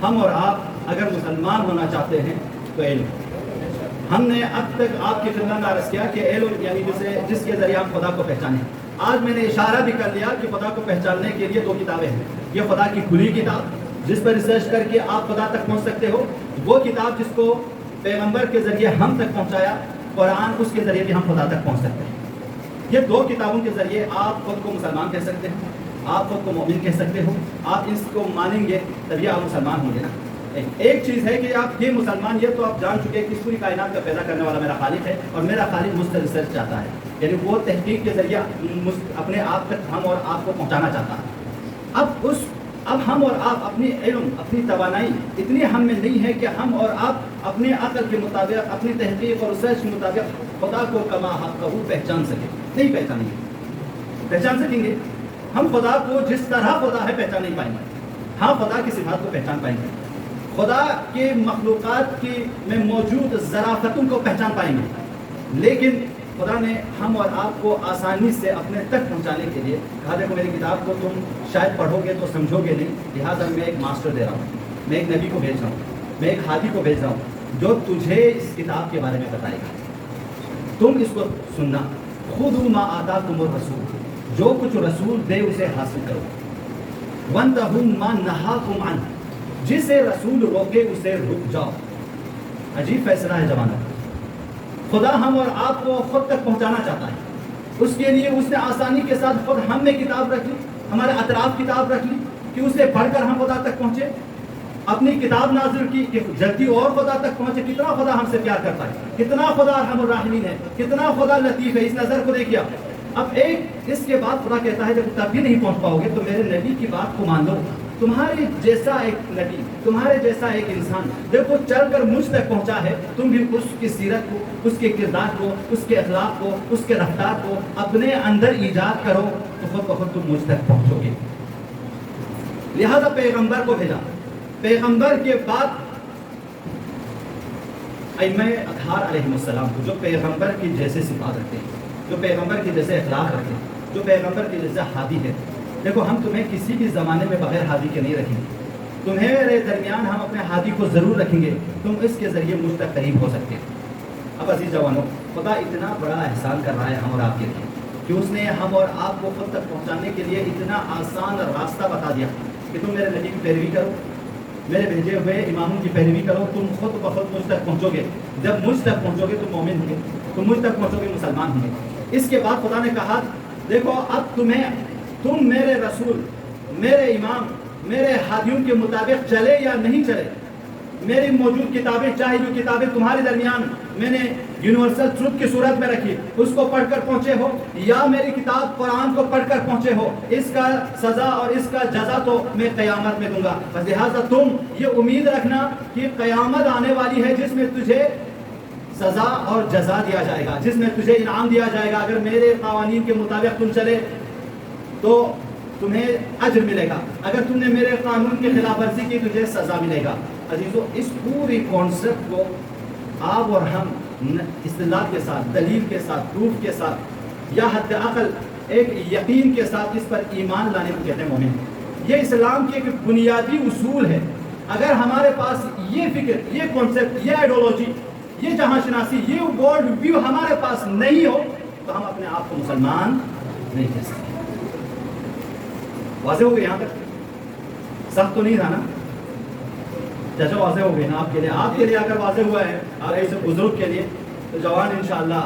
Speaker 2: ہم اور آپ اگر مسلمان ہونا چاہتے ہیں تو علم. ہم نے اب تک آپ کی خدمت میں عرض کیا کہ علم یعنی جس کے ذریعے ہم خدا کو پہچانیں. آج میں نے اشارہ بھی کر لیا کہ خدا کو پہچاننے کے لیے 2 کتابیں ہیں. یہ خدا کی کھلی کتاب جس پر ریسرچ کر کے آپ خدا تک پہنچ سکتے ہو, وہ کتاب جس کو پیغمبر کے ذریعے ہم تک پہنچایا, قرآن, اس کے ذریعے بھی ہم خدا تک پہنچ سکتے ہیں. یہ 2 کتابوں کے ذریعے آپ خود کو مسلمان کہہ سکتے ہیں, آپ خود کو مومن کہہ سکتے ہو. آپ اس کو مانیں گے تبھی آپ مسلمان ہوں گے نا. ایک چیز ہے کہ آپ یہ مسلمان, یہ تو آپ جان چکے کہ اس پوری کائنات کا پیدا کرنے والا میرا خالق ہے, اور میرا خالق مجھ سے ریسرچ چاہتا ہے, یعنی وہ تحقیق کے ذریعہ اپنے آپ تک ہم اور آپ کو پہنچانا چاہتا ہے. اب ہم اور آپ اپنی علم, اپنی توانائی اتنی ہم میں نہیں ہے کہ ہم اور آپ اپنے عقل کے مطابق, اپنی تحقیق اور ریسرچ کے مطابق خدا کو کما حقہ پہچان سکیں. نہیں پہچانیں گے. پہچان سکیں گے ہم خدا کو جس طرح خدا ہے پہچان نہیں پائیں گے. ہاں, خدا کی صفات کو پہچان پائیں گے, خدا کے مخلوقات کی میں موجود ظرافتوں کو پہچان پائیں گے, لیکن خدا نے ہم اور آپ کو آسانی سے اپنے تک پہنچانے کے لیے کہا دیکھو میری کتاب کو تم شاید پڑھو گے تو سمجھو گے نہیں، لہٰذا میں ایک ماسٹر دے رہا ہوں، میں ایک نبی کو بھیج رہا ہوں، میں ایک ہادی کو بھیج رہا ہوں جو تجھے اس کتاب کے بارے میں بتائے گا، تم اس کو سننا۔ خذوا ما آتاکم الرسول، جو کچھ رسول دے اسے حاصل کرو، وانتہوا ما نہاکم عنہ، جسے رسول روکے اسے رک جاؤ۔ عجیب فیصلہ ہے جوانوں، خدا ہم اور آپ کو خود تک پہنچانا چاہتا ہے، اس کے لیے اس نے آسانی کے ساتھ خود ہم نے کتاب رکھ لی، ہمارے اطراف کتاب رکھ لی کہ اسے پڑھ کر ہم خدا تک پہنچے، اپنی کتاب نازل کی کہ جلدی اور خدا تک پہنچے۔ کتنا خدا ہم سے پیار کرتا ہے، کتنا خدا ارحم الراحمین ہے، کتنا خدا لطیف ہے، اس نظر کو دیکھیے۔ اب ایک اس کے بعد خدا کہتا ہے جب تب بھی نہیں پہنچ پاؤ گے تو میرے نبی کی بات کو مان لو۔ تمہارے جیسا ایک نبی، تمہارے جیسا ایک انسان دیکھو چل کر مجھ تک پہنچا ہے، تم بھی اس کی سیرت کو، اس کے کردار کو، اس کے اخلاق کو، اس کے رفتار کو اپنے اندر ایجاد کرو تو خود بخود تم مجھ تک پہنچو گے۔ لہذا پیغمبر کو بھیجا، پیغمبر کے بعد ائمہ اطہار علیہ السلام کو، جو پیغمبر کی جیسے صفات رکھتے ہیں، جو پیغمبر کے جیسے اخلاق رکھتے ہیں، جو پیغمبر کے جیسے ہادی ہے۔ دیکھو ہم تمہیں کسی بھی زمانے میں بغیر ہادی کے نہیں رکھیں گے، تمہارے درمیان ہم اپنے ہادی کو ضرور رکھیں گے، تم اس کے ذریعے مجھ تک قریب ہو سکتے ہیں۔ اب عزیز جوانوں، خدا اتنا بڑا احسان کر رہا ہے ہم اور آپ کے لیے کہ اس نے ہم اور آپ کو خود تک پہنچانے کے لیے اتنا آسان راستہ بتا دیا کہ تم میرے نبی کی پیروی کرو، میرے بھیجے ہوئے اماموں کی پیروی کرو، تم خود بخود مجھ تک پہنچو گے۔ جب مجھ تک پہنچو گے تم مومن ہوں گے، تم مجھ تک پہنچو گے مسلمان ہوں گے۔ اس کے بعد خدا نے کہا دیکھو اب تم میرے رسول، میرے امام، میرے ہادیوں کے مطابق چلے یا نہیں چلے، میری موجود کتابیں، چاہے جو کتابیں تمہارے درمیان میں نے یونیورسل ٹروتھ کی صورت میں رکھی، اس کو پڑھ کر پہنچے ہو، یا میری کتاب قرآن کو پڑھ کر پہنچے ہو، اس کا سزا اور اس کا جزا تو میں قیامت میں دوں گا۔ لہٰذا تم یہ امید رکھنا کہ قیامت آنے والی ہے جس میں تجھے سزا اور جزا دیا جائے گا، جس میں تجھے انعام دیا جائے گا۔ اگر میرے قوانین کے مطابق تم چلے تو تمہیں اجر ملے گا، اگر تم نے میرے قانون کی خلاف ورزی کی تجھے سزا ملے گا۔ عزیزو، اس پوری کانسیپٹ کو آپ اور ہم استدلال کے ساتھ، دلیل کے ساتھ، پروف کے ساتھ، یا حد عقل ایک یقین کے ساتھ اس پر ایمان لانے کو کہتے ہیں مومن۔ یہ اسلام کے ایک بنیادی اصول ہے۔ اگر ہمارے پاس یہ فکر، یہ کانسیپٹ، یہ آئیڈیالوجی، یہ جہاں شناسی، یہ ورلڈ ویو ہمارے پاس نہیں ہو تو ہم اپنے آپ کو مسلمان نہیں کہہ سکتے۔ واضح ہو گئی یہاں تک؟ سخت تو نہیں تھا نا؟ جیسا واضح ہو گئی نا آپ کے لیے اگر واضح ہوا ہے اور ایسے بزرگ کے لیے تو جوان انشاءاللہ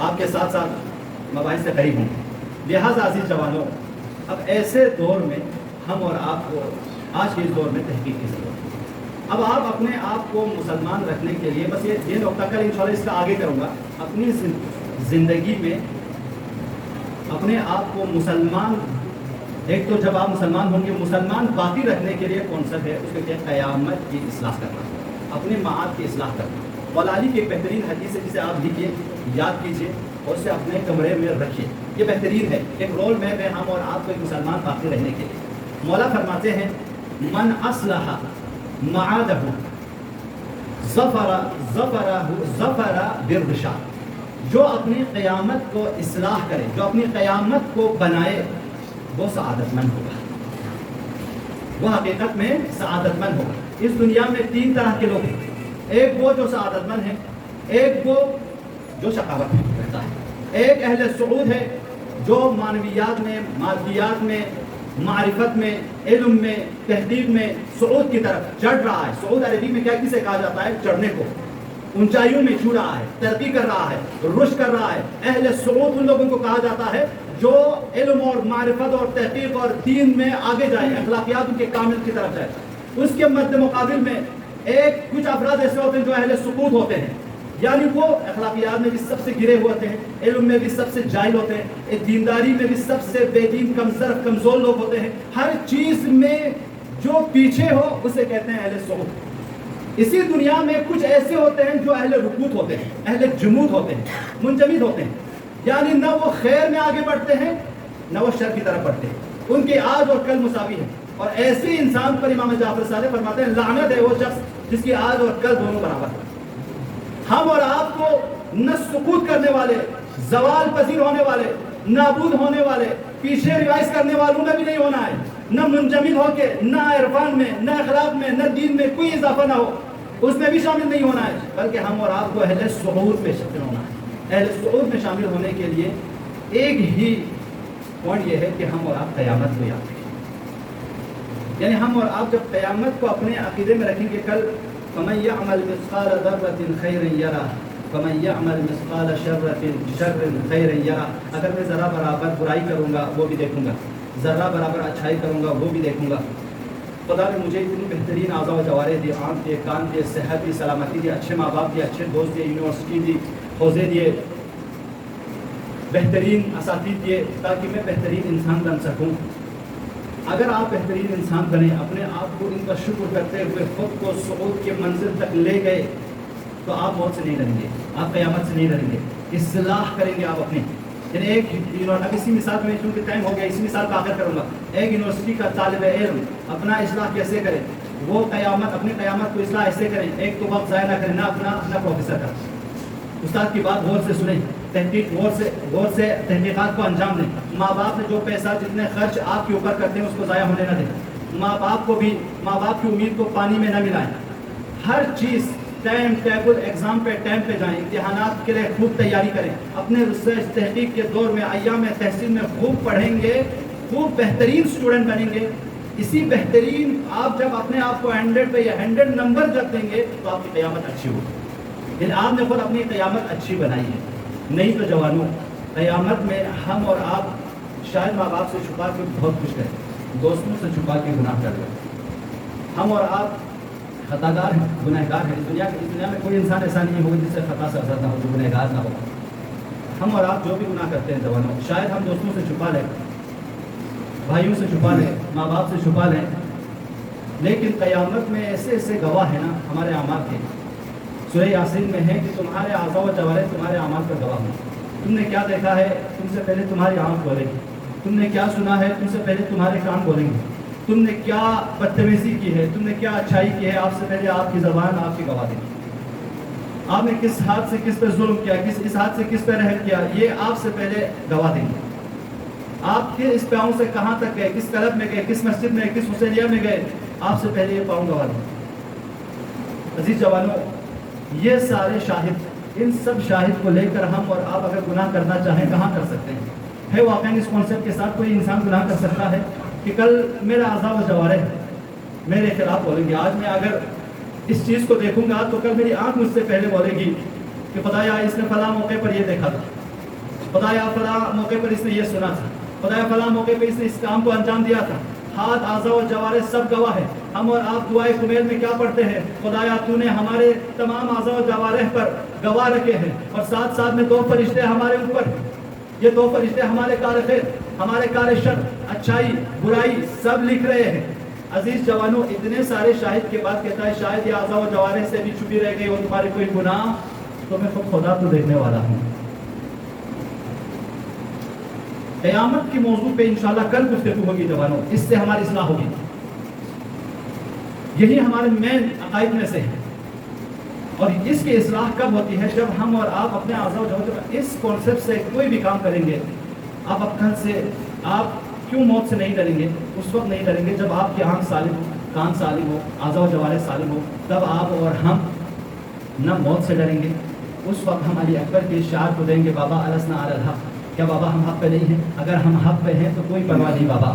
Speaker 2: آپ کے ساتھ ساتھ مباحث سے قریب ہوں گے۔ لہٰذا عزیز جوانوں، اب ایسے دور میں ہم اور آپ کو، آج کے اس دور میں تحقیق کی ضرورت ہے۔ اب آپ اپنے آپ کو مسلمان رکھنے کے لیے، بس یہ نقطہ کل انشاءاللہ اس کا آگے کروں گا، اپنی زندگی میں اپنے آپ کو مسلمان، ایک تو جب آپ مسلمان ہوں گے، مسلمان باقی رکھنے کے لیے کون سا ہے، اس کے لیے قیامت کی اصلاح کرنا، اپنے معاد کی اصلاح کرنا۔ مولا علی کی ایک بہترین حدیث ہے جسے آپ لکھیے، یاد کیجیے اور اسے اپنے کمرے میں رکھیے، یہ بہترین ہے، ایک رول میپ ہے ہم اور آپ کو ایک مسلمان باقی رہنے کے لیے۔ مولا فرماتے ہیں من اصلح معادہ ظفر بالرشاد، جو اپنی قیامت کو اصلاح کرے، جو اپنی قیامت کو بنائے، وہ سعادت مند ہوگا، وہ حقیقت میں سعادت مند ہوگا۔ اس دنیا میں تین طرح کے لوگ ہیں، ایک وہ جو سعادت مند ہے، ایک وہ جو شقاوت کرتا ہے، ایک اہل سعود ہے جو معنویات میں، مادیات میں، معرفت میں، علم میں، تحقیق میں صعود کی طرف چڑھ رہا ہے۔ صعود عربی میں کیا کسے کہا جاتا ہے؟ چڑھنے کو، اونچائیوں میں چھو رہا ہے، ترقی کر رہا ہے، رشد کر رہا ہے۔ اہل سعود ان لوگوں کو کہا جاتا ہے جو علم اور معرفت اور تحقیق اور دین میں آگے جائے، اخلاقیات ان کے کامل کی طرف جائے۔ اس کے مد مقابل میں ایک کچھ افراد ایسے ہوتے ہیں جو اہل سقوط ہوتے ہیں، یعنی وہ اخلاقیات میں بھی سب سے گرے ہوتے ہیں، علم میں بھی سب سے جاہل ہوتے ہیں، دینداری میں بھی سب سے بے دین، کمزور لوگ ہوتے ہیں، ہر چیز میں جو پیچھے ہو اسے کہتے ہیں اہل سقوط۔ اسی دنیا میں کچھ ایسے ہوتے ہیں جو اہل رکوت ہوتے ہیں، اہل جمود ہوتے ہیں، منجمد ہوتے ہیں، یعنی نہ وہ خیر میں آگے بڑھتے ہیں نہ وہ شر کی طرف بڑھتے ہیں، ان کے آج اور کل مساوی ہے۔ اور ایسے انسان پر امام جعفر صادق فرماتے ہیں لعنت ہے وہ شخص جس کی آج اور کل دونوں برابر ہے۔ ہم اور آپ کو نہ سقوط کرنے والے، زوال پذیر ہونے والے، نابود ہونے والے، پیچھے ریوائز کرنے والوں میں بھی نہیں ہونا ہے، نہ منجمد ہو کے نہ عرفان میں نہ اخلاق میں نہ دین میں کوئی اضافہ نہ ہو، اس میں بھی شامل نہیں ہونا ہے، بلکہ ہم اور آپ کو اہل صعود میں شامل ہونا ہے۔ اہل صعود میں شامل ہونے کے لیے ایک ہی پوائنٹ یہ ہے کہ ہم اور آپ قیامت کو یاد رکھیں، یعنی ہم اور آپ جب قیامت کو اپنے عقیدے میں رکھیں گے، کل فَمَن يَعْمَلْ مِثْقَالَ ذَرَّةٍ خَيْرًا يَرَهُ وَمَن يَعْمَلْ مِثْقَالَ شَرٍّ خَيْرًا يَرَهُ، اگر میں ذرا برابر برائی کروں گا وہ بھی دیکھوں گا، ذرا برابر اچھائی کروں گا وہ بھی دیکھوں گا۔ خدا نے مجھے اتنی بہترین اعضاء و جوارح دی، آنکھ دیے، کان دیے، صحت دی، سلامتی دی، اچھے ماں باپ دیے، اچھے دوست دیے، یونیورسٹی دی، حوزے دیے، بہترین اساتذہ دیے، تاکہ میں بہترین انسان بن سکوں۔ اگر آپ بہترین انسان بنے، اپنے آپ کو ان کا شکر کرتے ہوئے خود کو صعود کے منزل تک لے گئے، تو آپ موت سے نہیں ڈریں گے، آپ قیامت سے نہیں ڈریں گے، اصلاح کریں گے آپ اپنی۔ یعنی ایک اب اسی مثال میں چونکہ ٹائم ہو گیا، اسی مثال کا آخر کروں گا، ایک یونیورسٹی کا طالب علم اپنا اصلاح کیسے کرے، وہ قیامت اپنی قیامت کو اصلاح ایسے کریں، ایک تو وقت ضائع نہ کریں، نہ اپنا نہ پروفیسر کا، استاد کی بات غور سے سنیں، تحقیق غور سے تحقیقات کو انجام دیں، ماں باپ نے جو پیسہ جتنے خرچ آپ کے اوپر کرتے ہیں اس کو ضائع ہونے نہ دیں، ماں باپ کی امید کو پانی میں نہ ملائیں، ہر چیز ٹائم ٹیبل ایگزام پہ ٹائم پہ جائیں، امتحانات کے لیے خوب تیاری کریں، اپنے ریسرچ تحقیق کے دور میں ایام تحصیل میں خوب پڑھیں گے، خوب بہترین اسٹوڈنٹ بنیں گے۔ اسی بہترین آپ جب اپنے آپ کو 100 پہ یا 100 نمبر جب دیں گے تو آپ کی قیامت اچھی ہوگی، یعنی آپ نے خود اپنی قیامت اچھی بنائی ہے۔ نہیں تو جوانوں، قیامت میں ہم اور آپ شاید ماں باپ سے چھپا کے بہت کچھ کریں، دوستوں سے چھپا کے گناہ کر لیں، ہم اور آپ خطاگار ہیں، گنہگار ہیں۔ اس دنیا میں کوئی انسان ایسا نہیں ہوگا جس سے خطا سے آزاد نہ ہو، جو گنہگار نہ ہو۔ ہم اور آپ جو بھی گناہ کرتے ہیں جوانوں، شاید ہم دوستوں سے چھپا لیں، بھائیوں سے چھپا لیں، ماں باپ سے چھپا لیں، لیکن قیامت میں ایسے ایسے گواہ ہیں نا ہمارے اعمال کے۔ سورہ یاسین میں ہے کہ تمہارے اعضاء و جوارح تمہارے اعمال پر گواہ ہوں، تم نے کیا دیکھا ہے تم سے پہلے تمہاری آنکھ بولے گی، تم نے کیا سنا ہے تم سے پہلے تمہارے کان بولیں گے، تم نے کیا بدتمیزی کی ہے، تم نے کیا اچھائی کی ہے، آپ سے پہلے آپ کی زبان آپ کی گواہ دے گی۔ آپ نے کس ہاتھ سے کس پہ ظلم کیا، کس ہاتھ سے کس پہ رحم کیا، یہ آپ سے پہلے گواہ دیں گے۔ آپ کے اس پاؤں سے کہاں تک گئے، کس کلب میں گئے، کس مسجد میں، کس حسینیہ میں گئے، آپ سے پہلے یہ پاؤں گواہ دیں گے۔ عزیز جوانوں، یہ سارے شاہد، ان سب شاہد کو لے کر ہم اور آپ اگر گناہ کرنا چاہیں کہاں کر سکتے ہیں؟ ہے واقعی اس کانسیپٹ کے ساتھ کوئی انسان گناہ کر سکتا ہے کہ کل میرا اعضاء و جوارح میرے خلاف بولیں گے؟ آج میں اگر اس چیز کو دیکھوں گا تو کل میری آنکھ مجھ سے پہلے بولے گی کہ خدایا اس نے فلاں موقع پر یہ دیکھا تھا، خدایا فلاں موقع پر اس نے یہ سنا تھا، خدایا فلاں موقع پہ اس نے اس کام کو انجام دیا تھا۔ ہاتھ، اعضاء و جوارح سب گواہ ہے۔ ہم اور آپ دعائے کمیل میں کیا پڑھتے ہیں؟ خدایا تو نے ہمارے تمام اعضاء و جوارح پر گواہ رکھے ہیں، اور ساتھ ساتھ میں 2 فرشتے ہمارے اوپر، یہ 2 فرشتے ہمارے کار خیر، ہمارے کار شر، اچھائی برائی سب لکھ رہے ہیں۔ عزیز جوانوں، اتنے سارے شاہد کے بعد کہتا ہے شاید یہ اعضاء و جوارح سے بھی چھپی رہ گئی اور تمہارے کوئی گناہ، تو میں خود خدا تو دیکھنے والا ہوں۔ قیامت کے موضوع پہ انشاءاللہ کل گفتگو ہوگی جوانوں، اس سے ہماری اصلاح ہوگی۔ یہی ہمارے مین عقائد میں سے ہے، اور اس کی اصلاح کب ہوتی ہے؟ جب ہم اور آپ اپنے اعضاء و جوارح اس کانسیپٹ سے کوئی بھی کام کریں گے۔ آپ اب کل سے آپ کیوں موت سے نہیں ڈریں گے؟ اس وقت نہیں ڈریں گے جب آپ کی آنکھ سالم ہو، کان سالم ہو، اعضاء و جوارح سالم ہو، تب آپ اور ہم نہ موت سے ڈریں گے۔ اس وقت ہم علی اکبر کے اشعار کو دیں گے، بابا السنا علی الحق، کیا بابا ہم حق پہ نہیں ہیں؟ اگر ہم حق پہ ہیں تو کوئی پرواہ نہیں بابا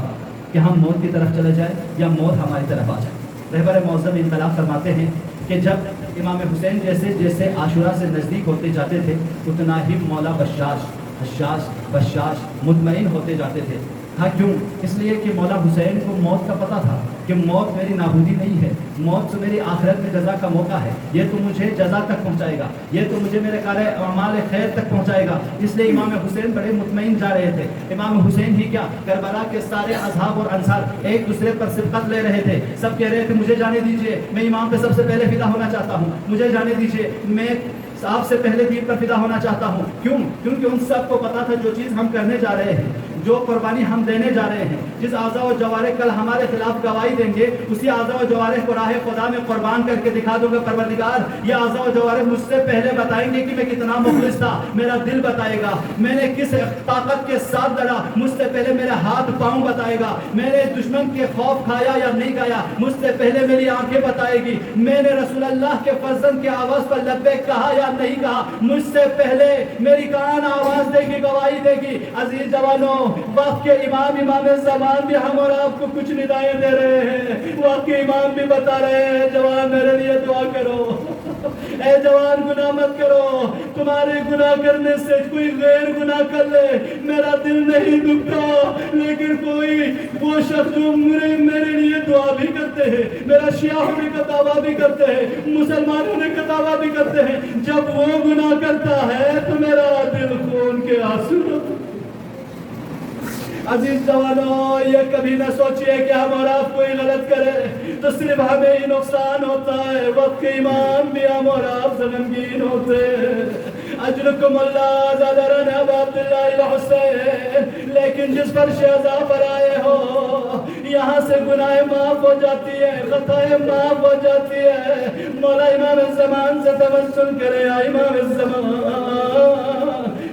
Speaker 2: کہ ہم موت کی طرف چلے جائیں یا موت ہماری طرف آ جائے۔ رہبر معظم انقلاب فرماتے ہیں کہ جب امام حسین جیسے عاشورہ سے نزدیک ہوتے جاتے تھے، اتنا ہی مولا بشاش مطمئن ہوتے جاتے تھے۔ ہاں کیوں؟ اس لیے کہ مولا حسین کو موت کا پتہ تھا کہ موت میری نابودی نہیں ہے، موت تو میری آخرت میں جزا کا موقع ہے، یہ تو مجھے جزا تک پہنچائے گا، یہ تو مجھے میرے کار اعمال خیر تک پہنچائے گا۔ اس لیے امام حسین بڑے مطمئن جا رہے تھے۔ امام حسین ہی کیا، کربلا کے سارے اصحاب اور انصار ایک دوسرے پر سبقت لے رہے تھے، سب کہہ رہے تھے مجھے جانے دیجیے، میں امام پہ سب سے پہلے فدا ہونا چاہتا ہوں، مجھے جانے دیجیے، میں آپ سے پہلے دین پر فدا ہونا چاہتا ہوں۔ کیوں؟ کیونکہ ان سب کو پتا تھا جو چیز ہم کرنے جا رہے ہیں، جو قربانی ہم دینے جا رہے ہیں، جس اعضاء و جوارح کل ہمارے خلاف گواہی دیں گے، اسی اعضاء و جوارح کو راہ خدا میں قربان کر کے دکھا دوں گا پروردگار یہ اعضاء و جوارح مجھ سے پہلے بتائیں گے کہ میں کتنا مخلص تھا، میرا دل بتائے گا میں نے کس طاقت کے ساتھ لڑا، مجھ سے پہلے میرا ہاتھ پاؤں بتائے گا، میں نے دشمن کے خوف کھایا یا نہیں کھایا، مجھ سے پہلے میری آنکھیں بتائے گی، میں نے رسول اللہ کے فرزند کی آواز پر لبیک کہا یا نہیں کہا، مجھ سے پہلے میری کان آواز دے گی، گواہی دے گی۔ عزیز جوانوں، وقت کے امام زمان بھی ہم اور آپ کو کچھ ندائیں دے رہے ہیں، وقت کے امام بھی بتا رہے ہیں جوان میرے لیے دعا کرو، اے جوان گناہ مت کرو، تمہارے گناہ کرنے سے کوئی غیر گناہ کر لے میرا دل نہیں دکھتا، لیکن کوئی وہ شخص جو میرے لیے دعا بھی کرتے ہیں، میرا شیعہ ہونے کا دعویٰ بھی کرتے ہیں، مسلمان ہونے کا دعویٰ بھی کرتے ہیں، جب وہ گناہ کرتا ہے تو میرا دل خون کے آنسو۔ عزیز جوانوں، یہ کبھی نہ سوچئے کہ ہم اور آپ کوئی غلط کرے تو صرف ہمیں ہی نقصان ہوتا ہے، وقت کے امام بھی ہم اور آپ سے غمگین ہوتے ہیں۔ اجرکم اللہ زادرن اب عبداللہ الحسین، لیکن جس پر شہزا پر آئے ہو یہاں سے گناہ معاف ہو جاتی ہے، خطائیں معاف ہو جاتی ہے۔ مولا امام الزمان سے توسل کرے، امام الزمان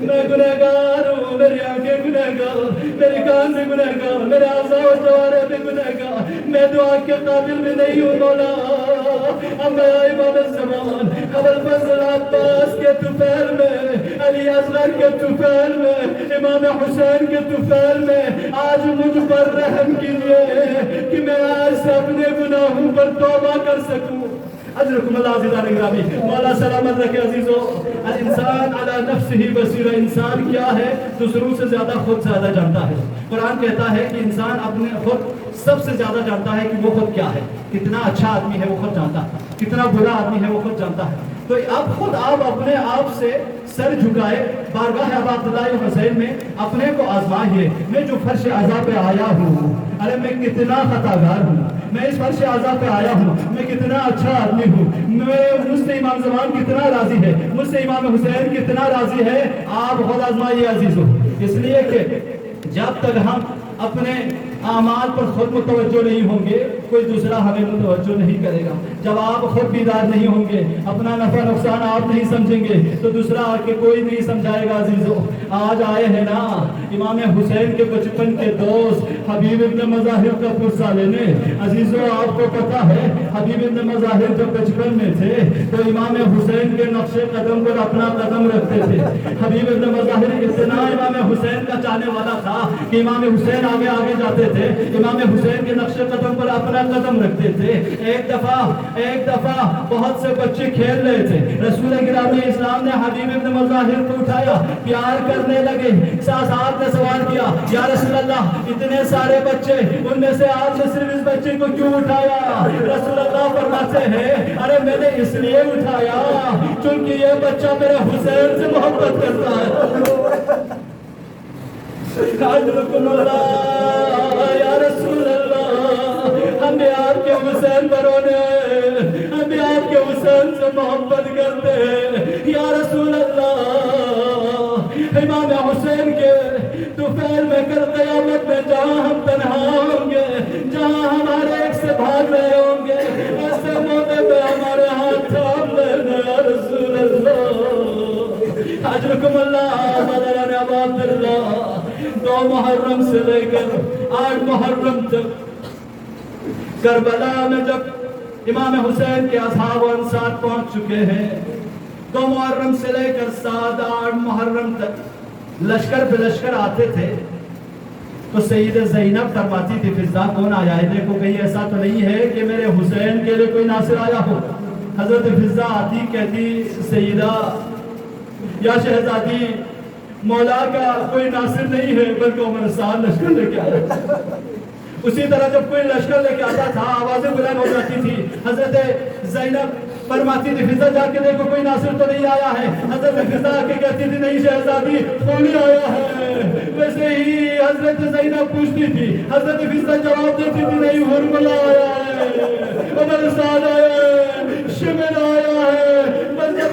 Speaker 2: میں گنہگار ہوں، میری آنکھیں گنہگار، میری کان بھی گنہگار، میرے اعضاء و جوارح بھی گنہگار، میں دعا کے قابل بھی نہیں ہوں مولا۔ اب میں امام الزمان ابو الفضل عباس کے طفیل میں، علی اصغر کے طفیل میں، امام حسین کے طفیل میں آج مجھ پر رحم کیجئے کہ میں آج سے اپنے گناہوں پر توبہ کر سکوں۔ اجرکم اللہ عزیزان اکرامی، مولا سلامت رکھے عزیزو۔ الانسان علی نفسہ بصیر، انسان کیا ہے دوسروں سے زیادہ خود زیادہ جانتا ہے۔ قرآن کہتا ہے کہ انسان اپنے خود سب سے زیادہ جانتا ہے کہ وہ خود کیا ہے، کتنا اچھا آدمی ہے وہ خود جانتا ہے، کتنا برا آدمی ہے وہ خود جانتا ہے۔ تو اب خود آپ اپنے آپ سے سر جھکائے بارگاہ ابا عبداللہ حسین میں اپنے کو آزمائیے، میں جو فرش عزا پہ آیا ہوں، ارے میں کتنا خطاگار ہوں، میں اس فرش عزا پہ آیا ہوں، میں کتنا اچھا آدمی ہوں، مجھ سے امام زمان کتنا راضی ہے، مجھ سے امام حسین کتنا راضی ہے۔ آپ خود آزمائیے عزیزو، اس لیے کہ جب تک ہم اپنے اعمال پر خود متوجہ نہیں ہوں گے کوئی دوسرا ہمیں متوجہ نہیں کرے گا۔ جب آپ خود بیدار نہیں ہوں گے، اپنا نفع نقصان آپ نہیں سمجھیں گے تو دوسرا آ کے کوئی نہیں سمجھائے گا۔ عزیزو، آج آئے ہیں نا امام حسین کے بچپن کے دوست حبیب ابن مظاہر کا پرسہ لینے۔ عزیزو، آپ کو پتا ہے حبیب ابن مظاہر جب بچپن میں تھے تو امام حسین کے نقش قدم پر اپنا قدم رکھتے تھے۔ حبیب ابن مظاہر اتنا امام حسین کا چاہنے والا تھا کہ امام حسین آگے آگے جاتے تھے، امام حسین کے نقش قدم پر اپنا قدم رکھتے تھے۔ ایک دفعہ بہت سے بچے کھیل رہے تھے، رسول گرامی اسلام نے حبیب ابن مظاہر کو اٹھایا، پیار کرنے لگے، ساتھ نے سوال کیا، یا رسول اللہ اتنے سارے بچے، ان میں سے آپ نے صرف اس بچے کو کیوں اٹھایا؟ رسول اللہ فرماتے ہیں، ارے میں نے اس لیے اٹھایا چونکہ یہ بچہ میرے حسین سے محبت کرتا ہے۔ اجرکم اللہ یا رسول اللہ، ہم بھی آپ کے حسین پر رونے آئے، ہم بھی آپ کے حسین سے محبت کرتے ہیں یا رسول اللہ۔ امام حسین کے طفیل میں کل قیامت میں جہاں ہم تنہا ہوں گے، جہاں ہمارے ایک سے بھاگ رہے ہوں گے، ایسے موقع پہ ہمارے ہاتھ تھام لینا یا رسول اللہ۔ اجرکم اللہ مدرن ابو عبداللہ، 2 محرم سے لے کر 8 محرم تک کربلا میں جب امام حسین کے اصحاب و انصار پہنچ چکے ہیں، 2 محرم سے لے کر 7 8 محرم تک لشکر پہ لشکر آتے تھے تو سید زینب فرماتی تھی فضا کون آیا ہے؟ دیکھو کہیں ایسا تو نہیں ہے کہ میرے حسین کے لیے کوئی ناصر آیا ہو۔ حضرت فضا آتی کہتی سیدہ یا شہزادی مولا کا کوئی ناصر نہیں ہے بلکہ عمر سال لشکر لے کے آیا۔ اسی طرح جب کوئی لشکر لے کے آتا تھا آوازیں بلند ہو جاتی تھی، حضرت زینب فرماتی تھی فضا جا کے دیکھو کوئی ناصر تو نہیں آیا ہے۔ حضرت فضا کے کہتی تھی نہیں شہزادی کوئی آیا ہے۔ ویسے ہی حضرت زینب پوچھتی تھی، حضرت فضا جواب دیتی تھی نہیں ہرملا آیا ہے، عمر سال آیا ہے، شمر آیا ہے۔ بس جب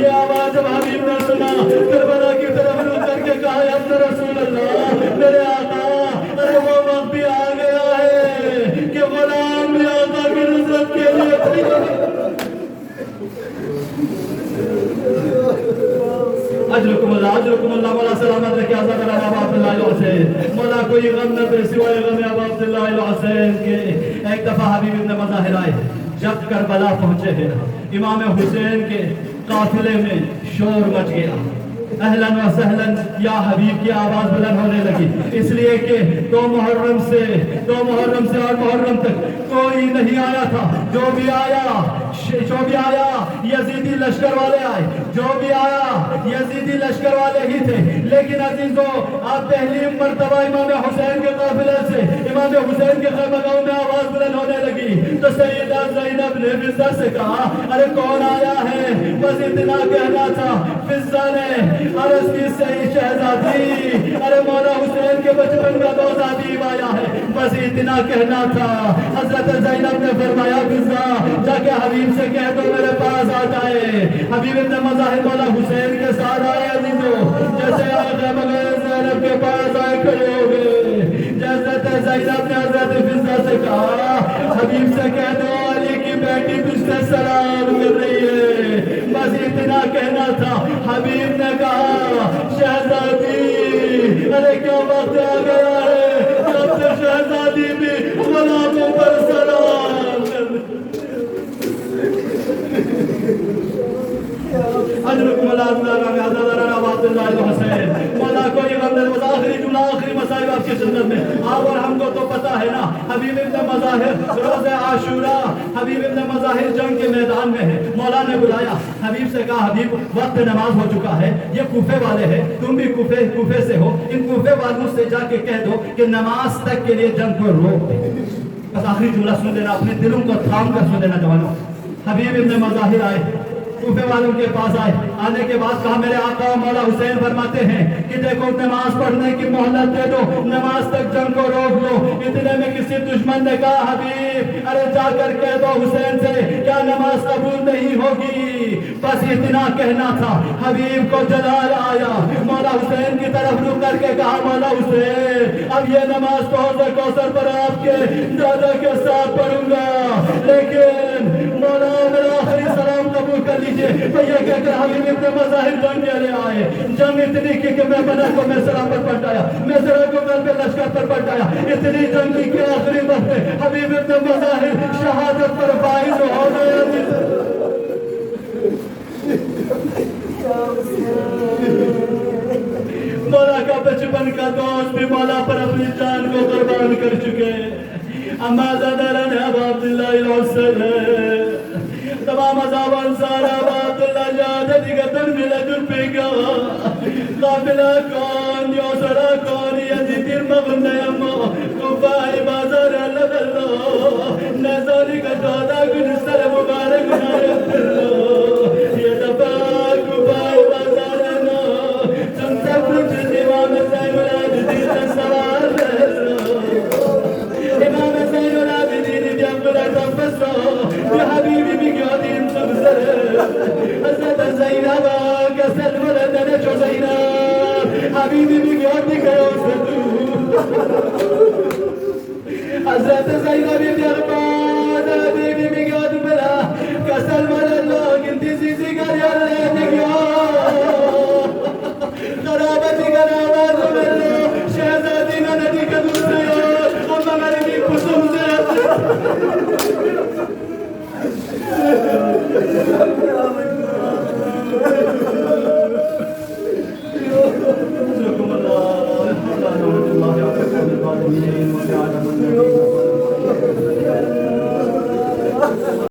Speaker 2: یہ آواز جب حبیب نے سنا کربلا کی طرف رخ کر کے کہا یا رسول اللہ میرے آقا ارے وہ وقت بھی آ گیا ہے کہ غلام بھی آقا کی نصرت کے لیے اجرکم اللہ مولا سلامت رکھے آزاد اللہ ابا عبداللہ الحسین. مولا کوئی غم نہ دے سوائے غم ابا عبداللہ الحسین کے. ایک دفعہ حبیب ابن مظاہر آئے جب کربلا پہنچے ہیں امام حسین کے قافلے میں شور مچ گیا. اہلاً و سہلاً یا حبیب کی آواز بلند ہونے لگی اس لیے کہ دو محرم سے اور محرم تک کوئی نہیں آیا تھا. جو بھی آیا یزیدی لشکر والے آئے, جو بھی آیا یزیدی لشکر والے ہی تھے. لیکن عزیزو آپ پہلی مرتبہ امام حسین کے قافلے سے امام حسین کے خیمگاہوں میں آواز بلند ہونے لگی تو سیدہ زینب نے فضہ سے کہا ارے کون آیا ہے؟ بس اتنا کہنا تھا. فضہ نے عرض کی صحیح شہزادی ارے مولا حسین کے بچپن کا دوست حبیب آیا ہے. بس اتنا کہنا تھا. حضرت زینب نے فرمایا فضہ جا کے حبیب سے کہہ دو میرے پاس آ جائے. حبیب ابن مظاہر مولا حسین کے ساتھ آئے عزیزو جیسے آئے مگر زینب کے پاس آئے کھڑے ہو گئے. حضرت زینب نے حضرت فضہ سے کہا حبیب سے کہہ دو علی کی بیٹی تجھ سے سلام کر رہی ہے. بس اتنا کہنا تھا. حبیب نے کہا شہزادی ارے کیا وقت آ گیا ہے جب سے شہزادی بھی غلاموں پر سلام اجرکم اللہ عبداللہ الحسین. مولا کوئی غم نہیں. آخری جملہ آخری مسائل آپ کی خدمت میں. آپ اور ہم کو تو پتا ہے نا حبیب ابن مظاہر روز عاشورہ حبیب ابن مظاہر جنگ کے میدان میں ہے. مولا نے بلایا حبیب سے کہا حبیب وقت نماز ہو چکا ہے. یہ کوفے والے ہیں تم بھی کوفے سے ہو. ان کوفے والوں سے جا کے کہہ دو کہ نماز تک کے لیے جنگ کو روک دے. بس آخری جملہ سن لینا اپنے دلوں کو تھام کر سن لینا جوانوں. حبیب ابن مظاہر آئے کوفے والوں کے پاس آئے. آنے کے بعد کہا میرے آقا مولا حسین فرماتے ہیں کہ دیکھو نماز پڑھنے کی مہلت دے دو, نماز تک جنگ کو روک لو. اتنے میں کسی دشمن نے کہا حبیب ارے جا کر کہہ دو حسین سے کیا نماز قبول نہیں ہوگی. بس اتنا کہنا تھا. حبیب کو جلال آیا. مولا حسین کی طرف رک کر کے کہا مولا حسین اب یہ نماز تو حوض کوثر پر آپ کے دادا کے ساتھ پڑھوں گا, لیکن مولا میرا آخری سلام قبول کر لیجئے. یہ کہہ کر حبیب ابن مظاہر جنگ کے لیے آئے. جنگ اتنی کی کہ میں بدر کو میسرہ پر پلٹایا, میسرہ کو گل پہ لشکر پر پلٹایا. اتنی جنگ کی کہ آخری وقت میں حبیب ابن مظاہر شہادت پر فائز ہو گئے. مولا کا بچپن کا دوست بھی مولا پر اپنی جان کو قربان کر چکے. اما زدرن ابا عبداللہ الحسین تمام عذاب انصار ابا عبداللہ جادہ دیگہ تنملہ جن پہ گا قابلہ کون یوسرہ کون یزیدیر مغنہ یمہ کفائی بازار اللہ اللہ نزانی کا جادہ گنستر مبارک نایت اللہ یہ دفعہ کفائی بازار اللہ چن سب رجل امام زین العابدین سوال امام زین العابدین بیابدہ تنفسہ بحبیبی بگیادین سبزر حضرت زینبہ کسل ولدن چو زینب حبیبی بگیادی کرو